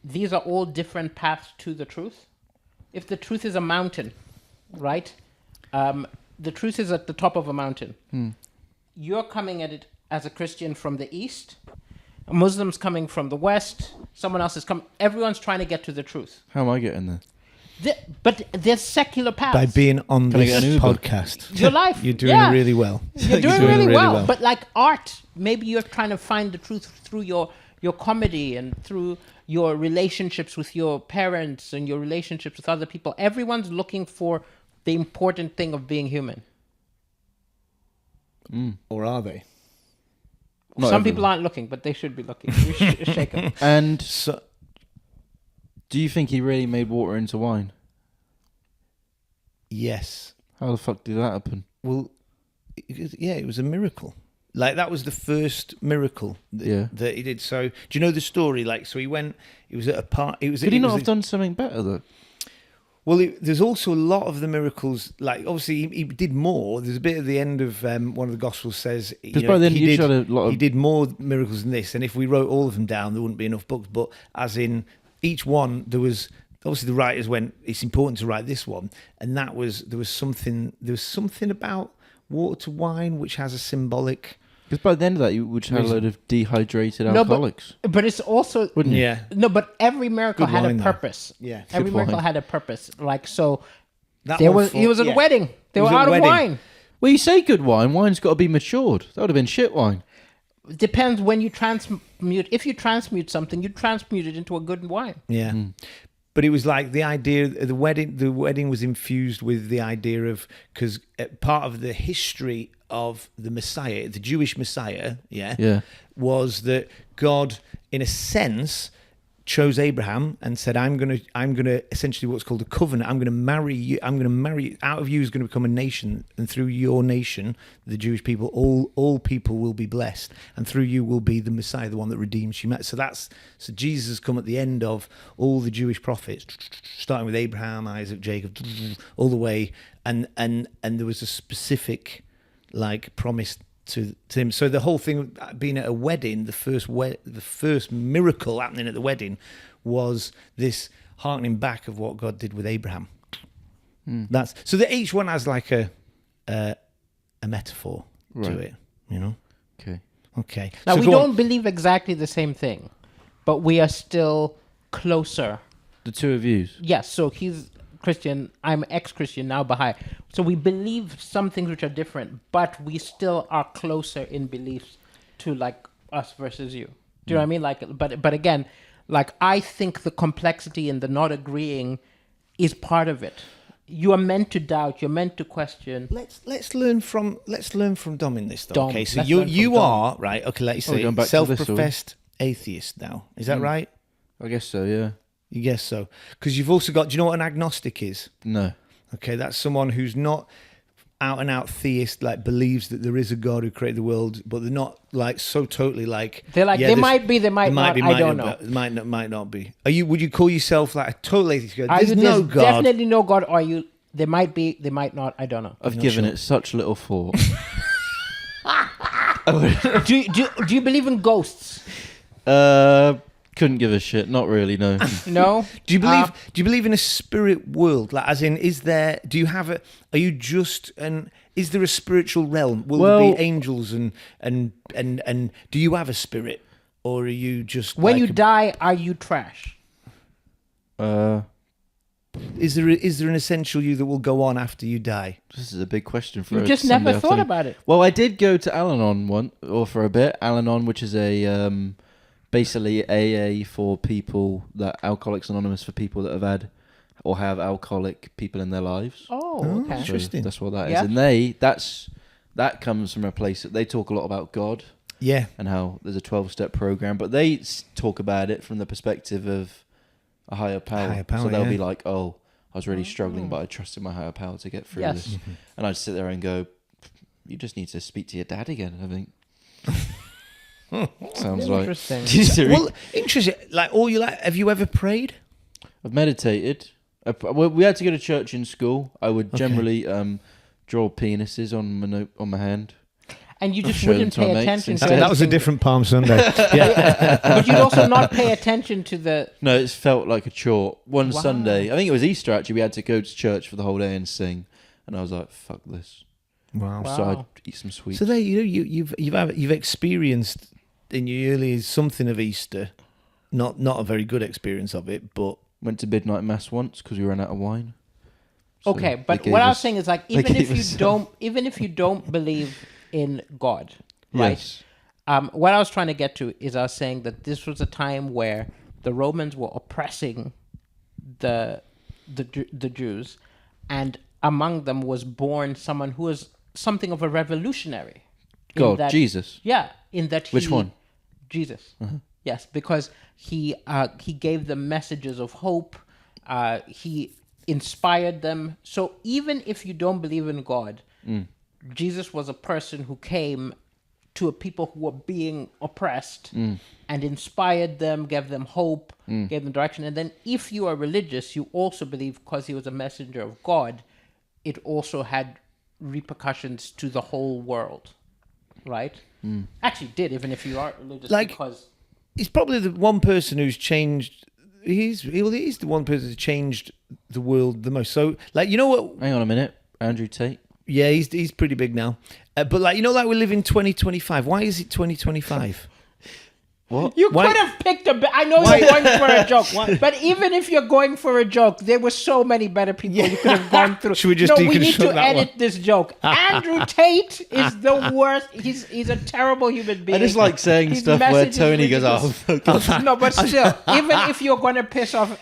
these are all different paths to the truth. If the truth is a mountain, right? The truth is at the top of a mountain. You're coming at it as a Christian from the east. A Muslim's coming from the west. Someone else is coming. Everyone's trying to get to the truth. How am I getting there? But there's secular paths. by being on Can I this get an Uber? podcast? Your life. You're doing Yeah. really well. You're doing really well. But like art, maybe you're trying to find the truth through your comedy and through your relationships with your parents and your relationships with other people. Everyone's looking for the important thing of being human. Or are they? Not Some everyone. people aren't looking, but they should be looking. You shake them. And So, do you think he really made water into wine? yes. How the fuck did that happen? Well, it was a miracle. Like, that was the first miracle that he did. So, do you know the story? Like, so he was at a part. Could he not have done something better though? Well, there's also a lot of the miracles. Like, obviously, he did more. There's a bit at the end of one of the Gospels says Because by then he had a lot of. he did more miracles than this. And if we wrote all of them down, there wouldn't be enough books. But as in each one, there was obviously the writers went, it's important to write this one, and there was something about water to wine which has a symbolic. Because by the end of that, you would have a load of dehydrated No, alcoholics. But it's also Wouldn't you? Yeah. no. But every miracle Good had wine, a though. purpose. Yeah. Every Good miracle wine. had a purpose. Like so, That he one was at a yeah. wedding. They It were was a out of wedding. wine. Well, you say good wine. Wine's got to be matured. That would have been shit wine. Depends when you transmute. If you transmute something, you transmute it into a good wine. Yeah. But it was like the idea the wedding was infused with the idea of, because part of the history of the Messiah, the Jewish Messiah, Yeah. was that God, in a sense, chose Abraham and said, I'm gonna essentially what's called a covenant. I'm gonna marry you. Out of you is going to become a nation, and through your nation, the Jewish people, all people will be blessed, and through you will be the Messiah, the one that redeems humanity. So Jesus has come at the end of all the Jewish prophets, starting with Abraham, Isaac, Jacob, all the way, and there was a specific like promise to him. So the whole thing being at a wedding, the first miracle happening at the wedding was this harkening back of what God did with Abraham. That's so that each one has like a metaphor to Right. it, you know. Okay. Now So we go on. don't believe exactly the same thing, but we are still closer. The two of you. Yes. So he's Christian. I'm ex-Christian now, Baha'i. So we believe some things which are different, but we still are closer in beliefs to like us versus you. Do you know what I mean? Like, but again, like I think the complexity and the not agreeing is part of it. You are meant to doubt. You're meant to question. Let's learn from Dom in this though. Dom. Okay, so Let's learn from you Dom. are right. Okay, let's we're say going back to this, are we? self-professed atheist now. Is that right? I guess so, yeah. You guess so. Because you've also got. Do you know what an agnostic is? No. Okay, that's someone who's not out and out theist, like believes that there is a God who created the world, but they're not like so totally like. They're like, yeah, they there's- might be, they might not, I don't know. Might not be. Are you? Would you call yourself like a total atheist? Are There's you- no God. definitely no God. Or you? They might be, they might not. I don't know. I've not given sure. it such little thought. Do you believe in ghosts? Couldn't give a shit. Not really, no. No. Do you believe in a spirit world? Like, as in, is there? Do you have a? Are you just an? Is there a spiritual realm? Will there Well- be angels and do you have a spirit, or are you just When like you a- die, are you trash? Is there an essential you that will go on after you die? This is a big question for You a just Sunday never thought afternoon. about it. Well, I did go to Al-Anon for a bit. Al-Anon, which is a basically AA for people Alcoholics Anonymous for people that have had or have alcoholic people in their lives. Oh, okay. So Interesting. that's what that is, Yeah. and that comes from a place that they talk a lot about God Yeah. and how there's a 12-step program, but they talk about it from the perspective of a higher power. Higher power, So they'll yeah. be like, "Oh, I was really struggling, but I trusted my higher power to get through Yes. this." And I'd sit there and go, "You just need to speak to your dad again." I think sounds like. Interesting. Well, interesting. Like, have you ever prayed? I've meditated. We had to go to church in school. I would Okay. generally draw penises on my hand. And you just Show them wouldn't to my pay mates attention to instead. That was a anything. different Palm Sunday. Yeah. But you'd also not pay attention to the. No, it felt like a chore. One Wow. Sunday, I think it was Easter actually, we had to go to church for the whole day and sing. And I was like, fuck this. Wow. So Wow. I'd eat some sweets. So there, you've experienced in your early years something of Easter, not a very good experience of it, but Went to midnight mass once because we ran out of wine. So Okay, they but gave what I was us- saying is like they even gave if us you some. don't believe in God, right? Yes. What I was trying to get to is I was saying that this was a time where the Romans were oppressing the Jews, and among them was born someone who was something of a revolutionary. God, that, Jesus. Yeah, in that Which one? Jesus. Yes, because he gave them messages of hope. He inspired them. So even if you don't believe in God, Jesus was a person who came to a people who were being oppressed and inspired them, gave them hope, gave them direction. And then if you are religious, you also believe because he was a messenger of God, it also had repercussions to the whole world, right? Actually did, even if you are religious, because... He's probably the one person who's changed... He's the one person who's changed the world the most. So, like, you know what... Hang on a minute. Andrew Tate. Yeah, he's pretty big now. But, like, you know, like we live in 2025. Why is it 2025? What? You could have picked a... I know you're going for a joke, but even if you're going for a joke, there were so many better people you could have gone through. Should we just we need to deconstruct that edit this joke. Andrew Tate is the worst. He's a terrible human being. I just like saying His stuff where message is Tony goes, ridiculous. oh, No, but still, even if you're going to piss off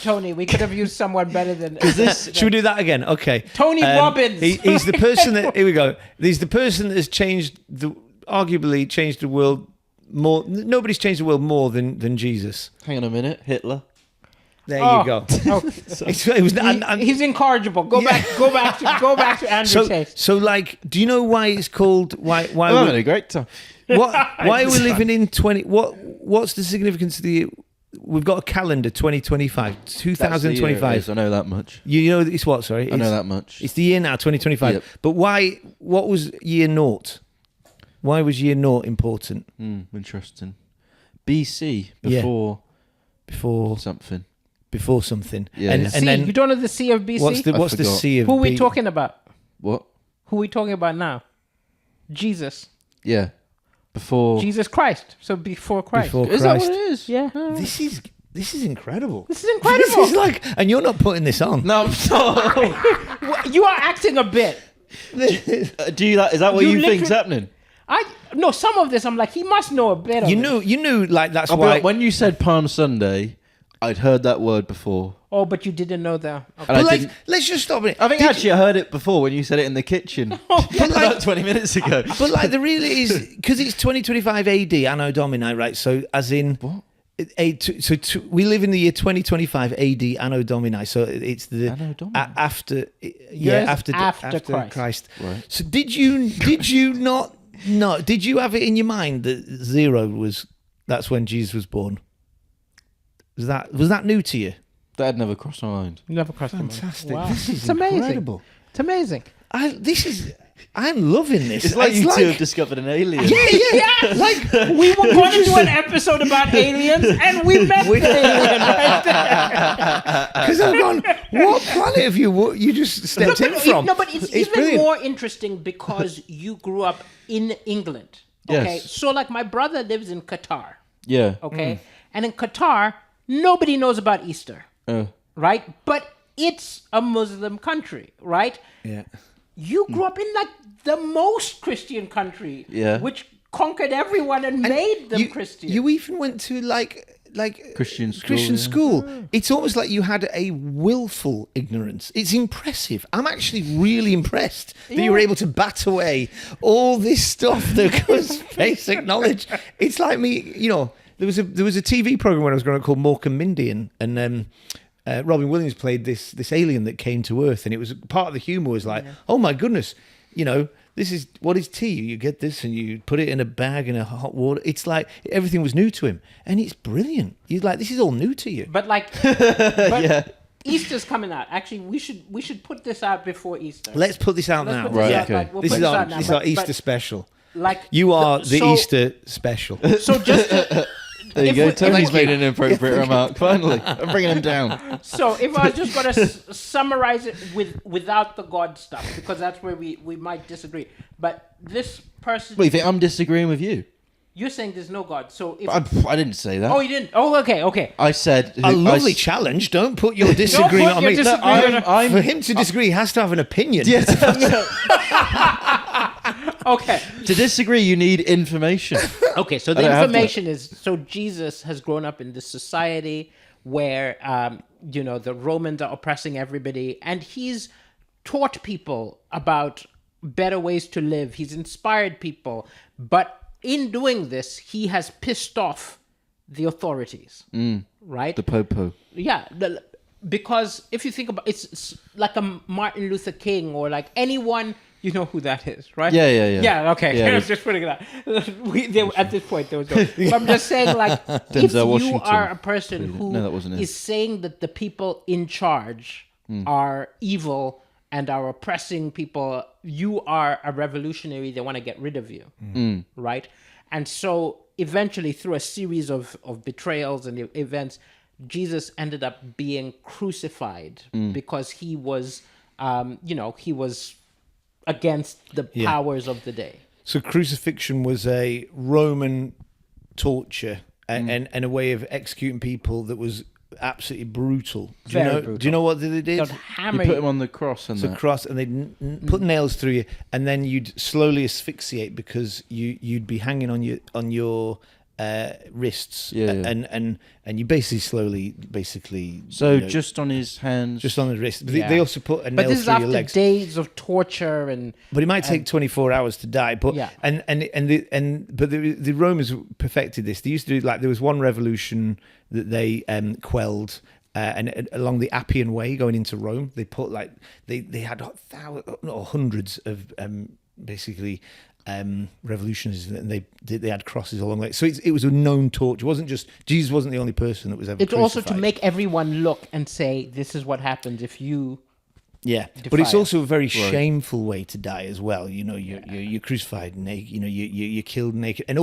Tony, we could have used someone better than... Should we do that again? Okay. Tony Robbins. He's the person that... Here we go. He's the person that has arguably changed the world more... Nobody's changed the world more than Jesus. hang on a minute. Hitler. There you go. He's incorrigible. Go back to Andrew Tate. So, like, do you know why it's called... Why I'm having a great time. why are we living in 20... What's the significance of the... We've got a calendar, 2025. 2025. I know that much. You know it's what, sorry? I know that much. It's the year now, 2025. Yep. But why... What was year naught? Why was year naught important? Interesting. BC, before something. Before something. Yeah, and, yeah. and C, then you don't know the C of BC? what's the forgot. C of Who are we B? talking about? What? Who are we talking about now? Jesus. Yeah. Before... Jesus Christ. So before Christ. Before Is that Christ. what it is? Yeah. This is incredible. This is incredible. This is like, and you're not putting this on. No, I'm sorry. You are acting a bit. Do you... Is that what you think's happening? No, some of this I'm like, he must know a bit of You it. knew, like, that's I'll be why. like, when you said Palm Sunday, I'd heard that word before. Oh, but you didn't know that. Okay. And But let's just stop it. I think actually I heard it before when you said it in the kitchen. About 20 minutes ago. But like, there really is, because it's 2025 AD, Anno Domini, right? So as in... What? We live in the year 2025 AD, Anno Domini. So it's the Anno Domini? after Years after after Christ. Right. So did you not know? Did you have it in your mind that that's when Jesus was born? Was that new to you? That had never crossed my mind. Never crossed my mind. Fantastic. Wow. This is It's amazing. incredible. It's amazing. I'm loving this. It's like you two have discovered an alien. Yeah. Like, we were going to do an episode about aliens, and we met the alien right there. Because I've gone, what planet have you just stepped in from? No, but it's even brilliant. more interesting because you grew up in England. Okay, Yes. so like my brother lives in Qatar. Yeah. Okay, and in Qatar, nobody knows about Easter, right? But it's a Muslim country, right? Yeah. You grew up in like the most Christian country, Yeah. which conquered everyone and made them Christian. You even went to like Christian school, Christian yeah. school. It's almost like you had a willful ignorance. It's impressive. I'm actually really impressed that you were able to bat away all this stuff that was basic knowledge. It's like me, there was a TV program when I was growing up called Mork and Mindy, and Robin Williams played this alien that came to Earth, and it was part of the humor was like, oh my goodness, this is what is tea? You get this and you put it in a bag in a hot water. It's like everything was new to him, and it's brilliant. He's like, this is all new to you. But Easter's coming out. Actually, we should put this out before Easter. Let's put this out now. Right, Out, okay. like, we'll This put is our out now, this is but- our Easter but, special. Like You are the so- Easter special. So just to, There you If go. we- Tony's if- made an inappropriate remark. Finally, I'm bringing him down. so if I was just going to summarize it without the God stuff, because that's where we might disagree. But this person, What, you think I'm disagreeing with you? you're saying there's no God. So if I didn't say that. oh, you didn't. Oh, okay. I said A lovely challenge. Don't put your disagreement on your me. disagreement on- For him to disagree, he has to have an opinion. Okay. To disagree, you need information. Okay, so I the don't have information is so Jesus has grown up in this society where the Romans are oppressing everybody, and he's taught people about better ways to live. He's inspired people. But in doing this, he has pissed off the authorities, right? The Popo. Yeah, because if you think about it's like a Martin Luther King or like anyone, you know who that is, right? Yeah. Yeah, okay. Yeah, I was just putting it out. At this point, there was no. But I'm just saying, like, if you Washington. are a person who No, that wasn't it. is saying that the people in charge are evil and are oppressing people, you are a revolutionary. They want to get rid of you, right? And so eventually, through a series of betrayals and events, Jesus ended up being crucified because he was, he was against the powers of the day. So crucifixion was a Roman torture and a way of executing people that was absolutely brutal. Very brutal. Do you know what they did? They'd You hammer put him on the cross and The that. cross, and they'd put nails through you, and then you'd slowly asphyxiate because you'd be hanging on your wrists, Yeah. and you basically So you know, just on his hands. just on the wrist. But Yeah. they also put a But nail this is through your after legs. days of torture and But it might take 24 hours to die. But Yeah. but the Romans perfected this. They used to do there was one revolution that they quelled. And along the Appian Way going into Rome, they put they had hundreds of basically revolutions, and they had crosses along the way. So it was a known torture. It wasn't just Jesus wasn't the only person that was ever. it's also to crucified. make everyone look and say, this is what happens if you... Yeah, but it's defy also a very shameful way to die as well. You know, you're crucified naked. You know, you're killed naked, and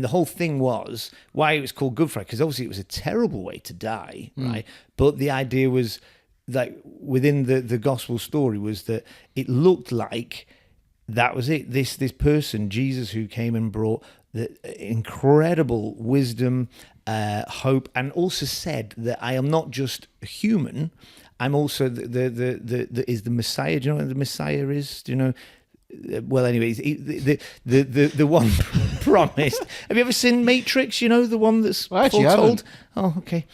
the whole thing was why it was called Good Friday, because obviously it was a terrible way to die, right? But the idea was like within the gospel story was that it looked like that was it. This person, Jesus, who came and brought the incredible wisdom, hope, and also said that I am not just a human. I'm also the Messiah. Do you know what the Messiah is? Do you know? Well, anyways, the one promised. Have you ever seen Matrix? You know, the one that's I actually foretold. Oh, okay.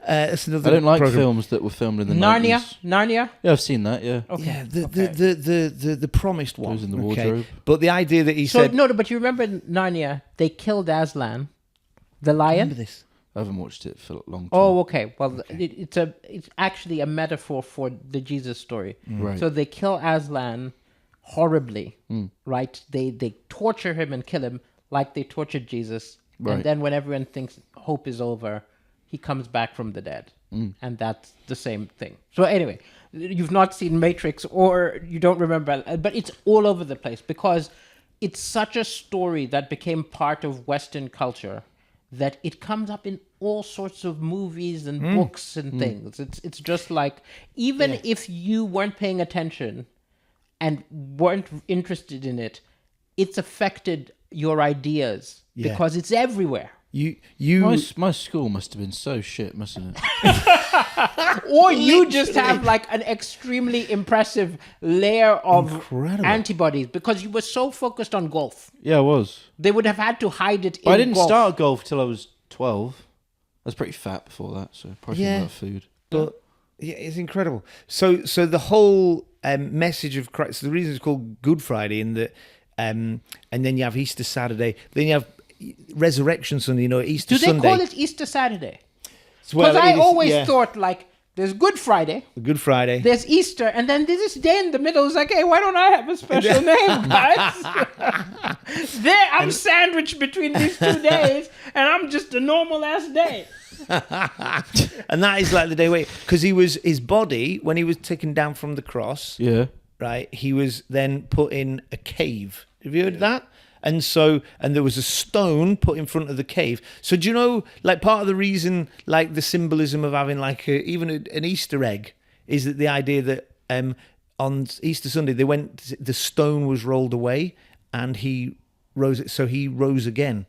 That's another. I don't like program. films that were filmed in the Narnia? 90s. Narnia? Yeah, I've seen that, yeah. Okay. Yeah, the promised one. Goes in the wardrobe. But the idea that he So, said. no, but you remember in Narnia, they killed Aslan, the lion? Remember this? I haven't watched it for a long time. Oh, okay. Well, it's actually a metaphor for the Jesus story. Right. So they kill Aslan horribly, right? They torture him and kill him like they tortured Jesus. Right. And then when everyone thinks hope is over, he comes back from the dead. And that's the same thing. So anyway, you've not seen Matrix or you don't remember, but it's all over the place because it's such a story that became part of Western culture that it comes up in all sorts of movies and books and things. It's just like, even if you weren't paying attention and weren't interested in it, it's affected your ideas Yeah. because it's everywhere. My school must have been so shit, mustn't it? Or you just have like an extremely impressive layer of Incredible. antibodies because you were so focused on golf. Yeah, I was. They would have had to hide it in But I didn't golf. start golf till I was 12. I was pretty fat before that, so probably Yeah. about food. But yeah, it's incredible. So the whole message of Christ. So the reason it's called Good Friday, in that, and then you have Easter Saturday, then you have Resurrection Sunday. You know, Easter Do they Sunday. call it Easter Saturday? Well, Because I it is- always yeah. thought like there's Good Friday, Good Friday. there's Easter, and then there's this day in the middle. It's like, hey, why don't I have a special name, guys? I'm sandwiched between these 2 days, and I'm just a normal ass day. And that is like the day wait, because his body, when he was taken down from the cross, Yeah. right, he was then put in a cave. Have you heard of that? And there was a stone put in front of the cave. So do you know, like, part of the reason, like, the symbolism of having like even an Easter egg is that the idea that on Easter Sunday the stone was rolled away and he rose again.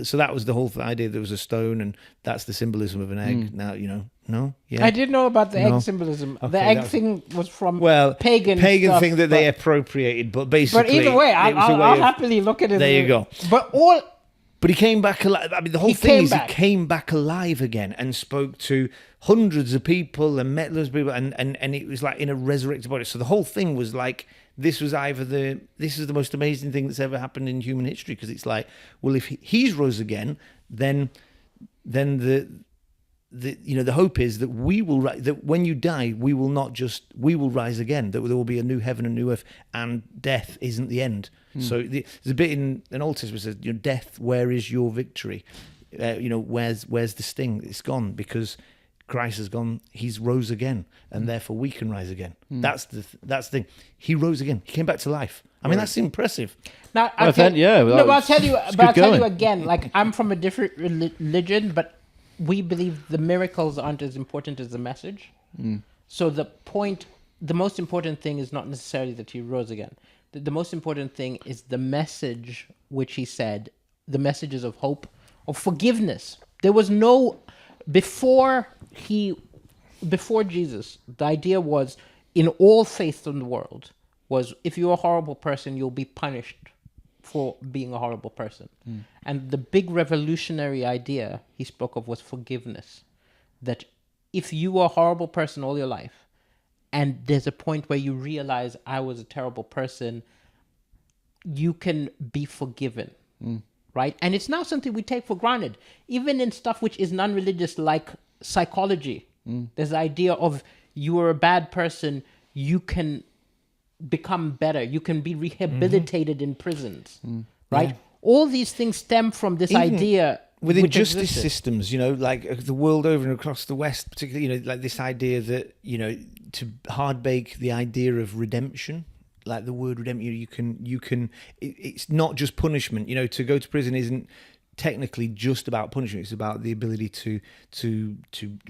So that was the whole idea. There was a stone, and that's the symbolism of an egg. Now, you know, no, yeah. I didn't know about the No. egg symbolism. The Okay, egg that's- thing was from pagan stuff, thing that they but- appropriated, but basically, But either way, it was a I'll way of- happily look at it. There you go. But But he came back alive. I mean, the whole He thing came is back. he came back alive again and spoke to hundreds of people and met those people, and it was like in a resurrected body. So the whole thing was like this is the most amazing thing that's ever happened in human history, because it's like, well, if he's rose again, then the hope is that that when you die, we will rise again, that there will be a new heaven and new earth, and death isn't the end. So there's a bit in an Old Testament that says, death, where is your victory? Where's the sting? It's gone, because Christ has gone. He's rose again, and therefore we can rise again. That's the thing. He rose again. He came back to life. I mean, that's impressive. Now, I'll tell you again. Like, I'm from a different religion, but we believe the miracles aren't as important as the message. So the most important thing is not necessarily that he rose again. The most important thing is the message which he said, the messages of hope, of forgiveness. There was no, before Jesus, the idea was, in all faiths in the world, was if you're a horrible person, you'll be punished for being a horrible person. And the big revolutionary idea he spoke of was forgiveness. That if you were a horrible person all your life, and there's a point where you realize I was a terrible person, you can be forgiven, right? And it's now something we take for granted. Even in stuff which is non-religious, like psychology, there's the idea of you are a bad person, you can become better, you can be rehabilitated in prisons, right? Yeah. All these things stem from this idea within justice systems, like the world over and across the West, particularly, like this idea that, to hard bake the idea of redemption, like the word redemption, it's not just punishment. To go to prison isn't technically just about punishment. It's about the ability to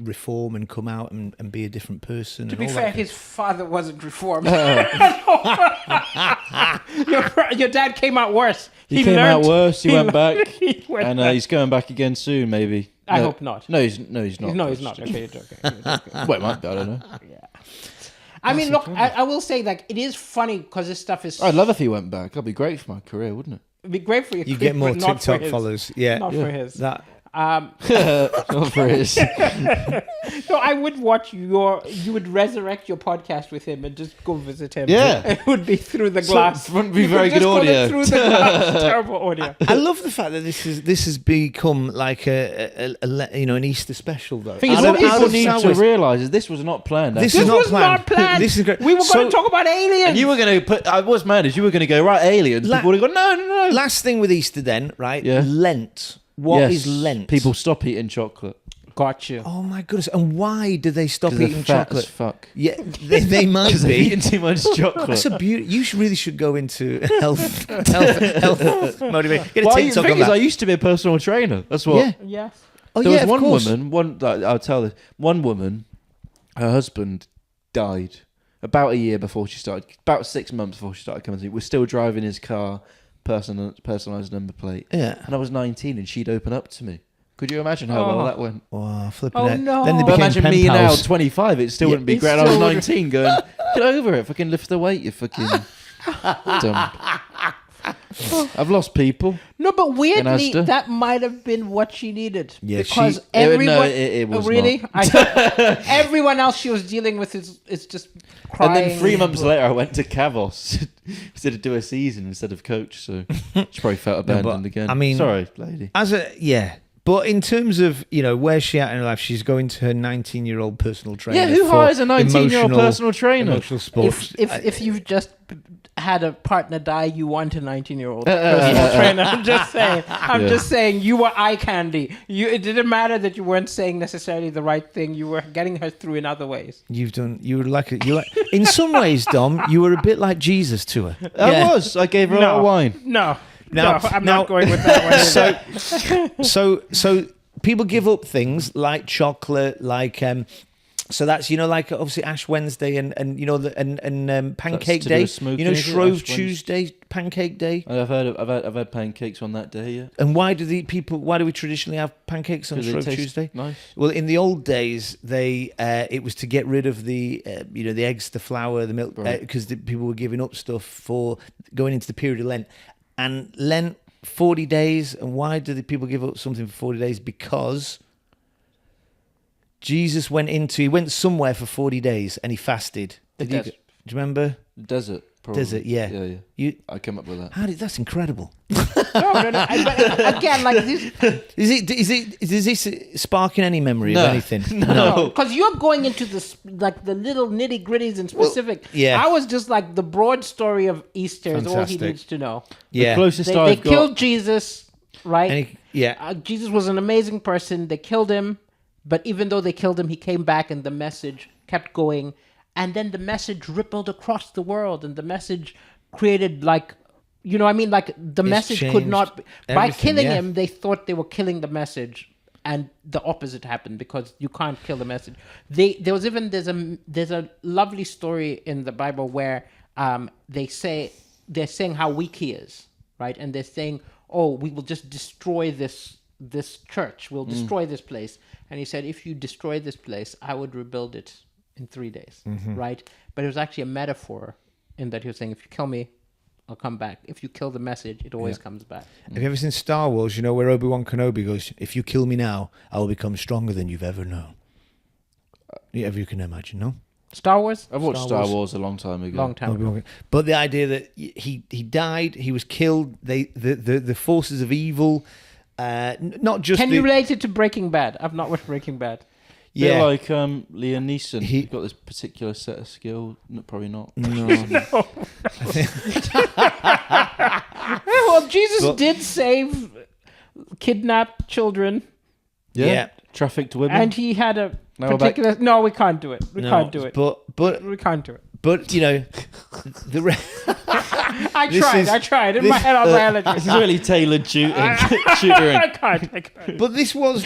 reform and come out and be a different person. To be fair, his father wasn't reformed. Your dad came out worse. He came out worse. He went back, and he's going back again soon, maybe. I hope not. No, he's not. No, he's not. Okay, you're joking. Well, it might be. I don't know. Yeah. I mean, look, I will say, like, it is funny because this stuff is... I'd love if he went back. That'd be great for my career, wouldn't it? It'd be great for your You get more TikTok followers. Yeah. Not for his. That. Not for his. No, I would watch you would resurrect your podcast with him and just go visit him. Yeah. It would be through the glass. So it wouldn't be very good audio. Through the glass. Terrible audio. I love the fact that this has become like an Easter special, though. What people need to realise is this was not planned. This was not planned. This is great. We were going to talk about aliens. And you were going to put... I was mad as you were going to go, right, aliens. People would have gone, no. Last thing with Easter then, right? Yeah. Lent. What is Lent? People stop eating chocolate. Gotcha. Oh my goodness! And why do they stop eating fat chocolate? As fuck. Yeah, they might be eating too much chocolate. That's a beauty. You really should go into health motivation. Get a TikTok on that. I used to be a personal trainer. That's what. Yeah. Yes. Oh, there was one woman. I'll tell this. One woman, her husband died about a year before she started. About 6 months before she started coming to me. We're still driving his car. Personalised number plate. Yeah. And I was 19 and she'd open up to me. Could you imagine how well that went? Wow, flipping Oh, it. no. Then they But became imagine me now, pals. 25, it still wouldn't be great. I was 19 going, get over it, fucking lift the weight, you fucking dumb. I've lost people. No, but weirdly, Asda. that might have been what she needed. Yeah, because everyone... everyone... it was really? not. I thought everyone else she was dealing with is just crying. And then 3 months later, I went to Cavos to do a season instead of coach, so she probably felt abandoned again. I mean... Sorry, lady. But in terms of, where's she at in her life, she's going to her 19-year-old personal trainer. Yeah, who hires a 19-year-old personal trainer? Emotional sports. If you've just had a partner die, you want a 19-year-old personal trainer. I'm just saying. Just saying. You were eye candy. It didn't matter that you weren't saying necessarily the right thing. You were getting her through in other ways. You were like in some ways, Dom, you were a bit like Jesus to her. I was. I gave her a lot of wine. No, I'm not going with that one. So people give up things like chocolate, like so that's like obviously Ash Wednesday and Pancake Day. Shrove Tuesday, Pancake Day. I've had pancakes on that day. Yeah. And why do we traditionally have pancakes on Shrove Tuesday? Nice. Well, in the old days, it was to get rid of the the eggs, the flour, the milk, because people were giving up stuff for going into the period of Lent. And Lent, 40 days. And why do the people give up something for 40 days? Because Jesus went somewhere for 40 days and he fasted. Do you remember? Desert. Probably. Does it? Yeah. Yeah. You. I came up with that. That's incredible. No. But again, like this. Is this sparking any memory No. of anything? No, because you're going into like the little nitty gritties and specific. yeah. I was just like the broad story of Easter is all he Fantastic. needs to know. Yeah. The closest They I've got. killed Jesus, right? And yeah. Jesus was an amazing person. They killed him, but even though they killed him, he came back, and the message kept going. And then the message rippled across the world, and the message created like, you know what I mean? Like the message could changed not, by everything, killing yeah. him, they thought they were killing the message, and the opposite happened because you can't kill the message. There's a lovely story in the Bible where they're saying how weak he is, right? And they're saying, oh, we will just destroy this church. We'll destroy this place. And he said, if you destroy this place, I would rebuild it in 3 days, right? But it was actually a metaphor in that he was saying, if you kill me, I'll come back. If you kill the message, it always comes back. Have you ever seen Star Wars? You know where Obi-Wan Kenobi goes, if you kill me now, I will become stronger than you've ever known. Ever you can imagine, no? Star Wars? I've watched Star Star Wars a long time ago. Long time ago. Obi-Wan. But the idea that he died, he was killed, the forces of evil, not just Can you relate it to Breaking Bad? I've not watched Breaking Bad. Yeah, yeah. like Liam Neeson. He's got this particular set of skills. No, probably not. No. Well, Jesus did save kidnapped children, Yeah. Trafficked women. and he had a Now we're particular... No, we can't do it. We No, can't do it. But We can't do it. you know, the I This tried. is- I tried. In my head, I was like, This is really tailored shooting. I Tutoring. can't. but this was.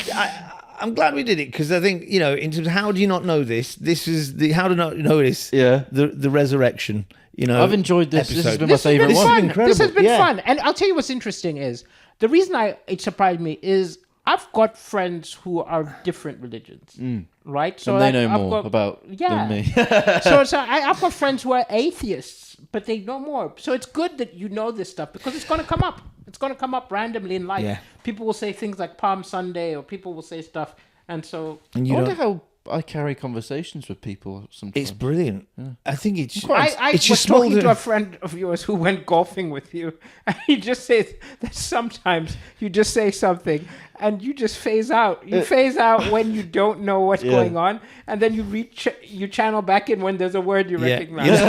I'm glad we did it because I think in terms of how do you not know this? This is the how do you not know this? Yeah. The resurrection. I've enjoyed this. This has episode. been my favourite This has one. been fun. incredible. This has been Yeah. fun. And I'll tell you what's interesting is the reason it surprised me is I've got friends who are different religions, right? So And they like, know I've more got- about than me. I've got friends who are atheists, but they know more. So it's good that you know this stuff because it's going to come up. It's going to come up randomly in life. Yeah. People will say things like Palm Sunday, or people will say stuff, and so And I you wonder don't, how I carry conversations with people sometimes. it's brilliant. I think it's. I it's was just talking small. to a friend of yours who went golfing with you, and he just says that sometimes you just say something and you just phase out. You phase out when you don't know what's going on, and then you channel back in when there's a word you Yeah. recognize.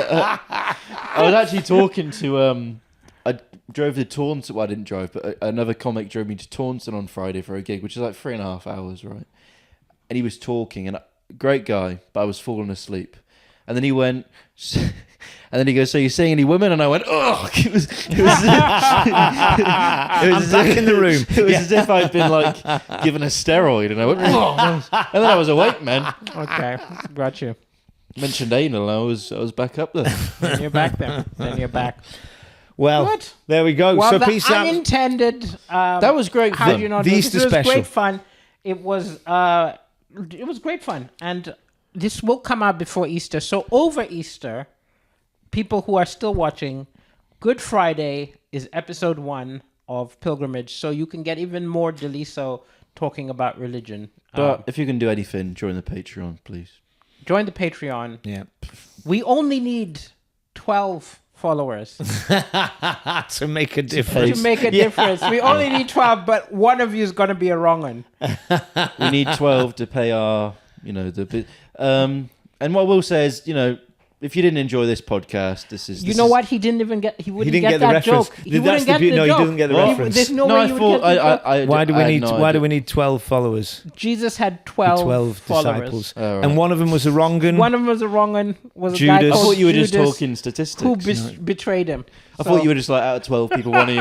I was actually talking to I drove to Taunton. Well, I didn't drive, but another comic drove me to Taunton on Friday for a gig, which is like 3.5 hours, right? And he was talking, and great guy, but I was falling asleep. And then he went, and then he goes, "So you seeing any women?" And I went, "Oh, it was I'm back in the room. It was as if I'd been like given a steroid, and I went, "Oh," and then I was awake, man. Okay, got you. Mentioned anal, and I was back up there. Then you're back there. Then you're back. Well, Good. there we go. Well, so the peace out. unintended. That was great How fun. do you know The this? Easter It was special. great fun. It was great fun, and this will come out before Easter. So over Easter, people who are still watching, Good Friday is episode 1 of Pilgrimage, so you can get even more Deliso talking about religion. But if you can do anything, join the Patreon, please. Join the Patreon. Yeah. We only need 12 followers To make a difference. to make a difference. We only need 12, but one of you is going to be a wrong one. We need 12 to pay our, the bit. And what we'll say is, if you didn't enjoy this podcast, this is. You know what? He didn't even get. He wouldn't get the that reference. joke. He That's wouldn't the get beauty- the no, he joke. doesn't get the Well, reference. There's no No, way I you would thought get the joke. Why do we I had need? no Why do idea. we need 12 followers? Jesus had 12 followers. Disciples, Oh, right. and one of them was a wrong un. One of them was a wrong one. Was a Judas. guy I called thought you were just Judas talking statistics. who betrayed him. I thought you were just like out of 12 people, one in.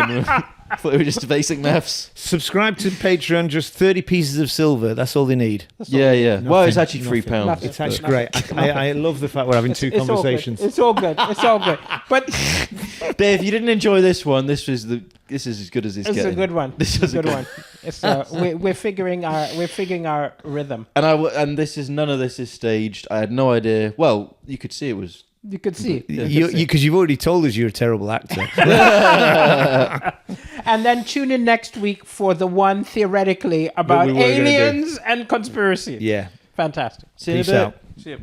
I thought it was just basic maths. Subscribe to Patreon. Just 30 pieces of silver. That's all they need. Yeah. Well, it's actually Nothing. £3. Nothing. It's actually great. I love the fact we're having two conversations. It's all good. It's all good. But But if you didn't enjoy this one, this is as good as it's it's getting. a good one. This It's is a good one. It's we're figuring our rhythm. And none of this is staged. I had no idea. Well, you could see it was. You could see. Because you've already told us you're a terrible actor. And then tune in next week for the one theoretically about we were gonna do. aliens and conspiracy. Yeah. Fantastic. See you in a Peace bit. out. See you.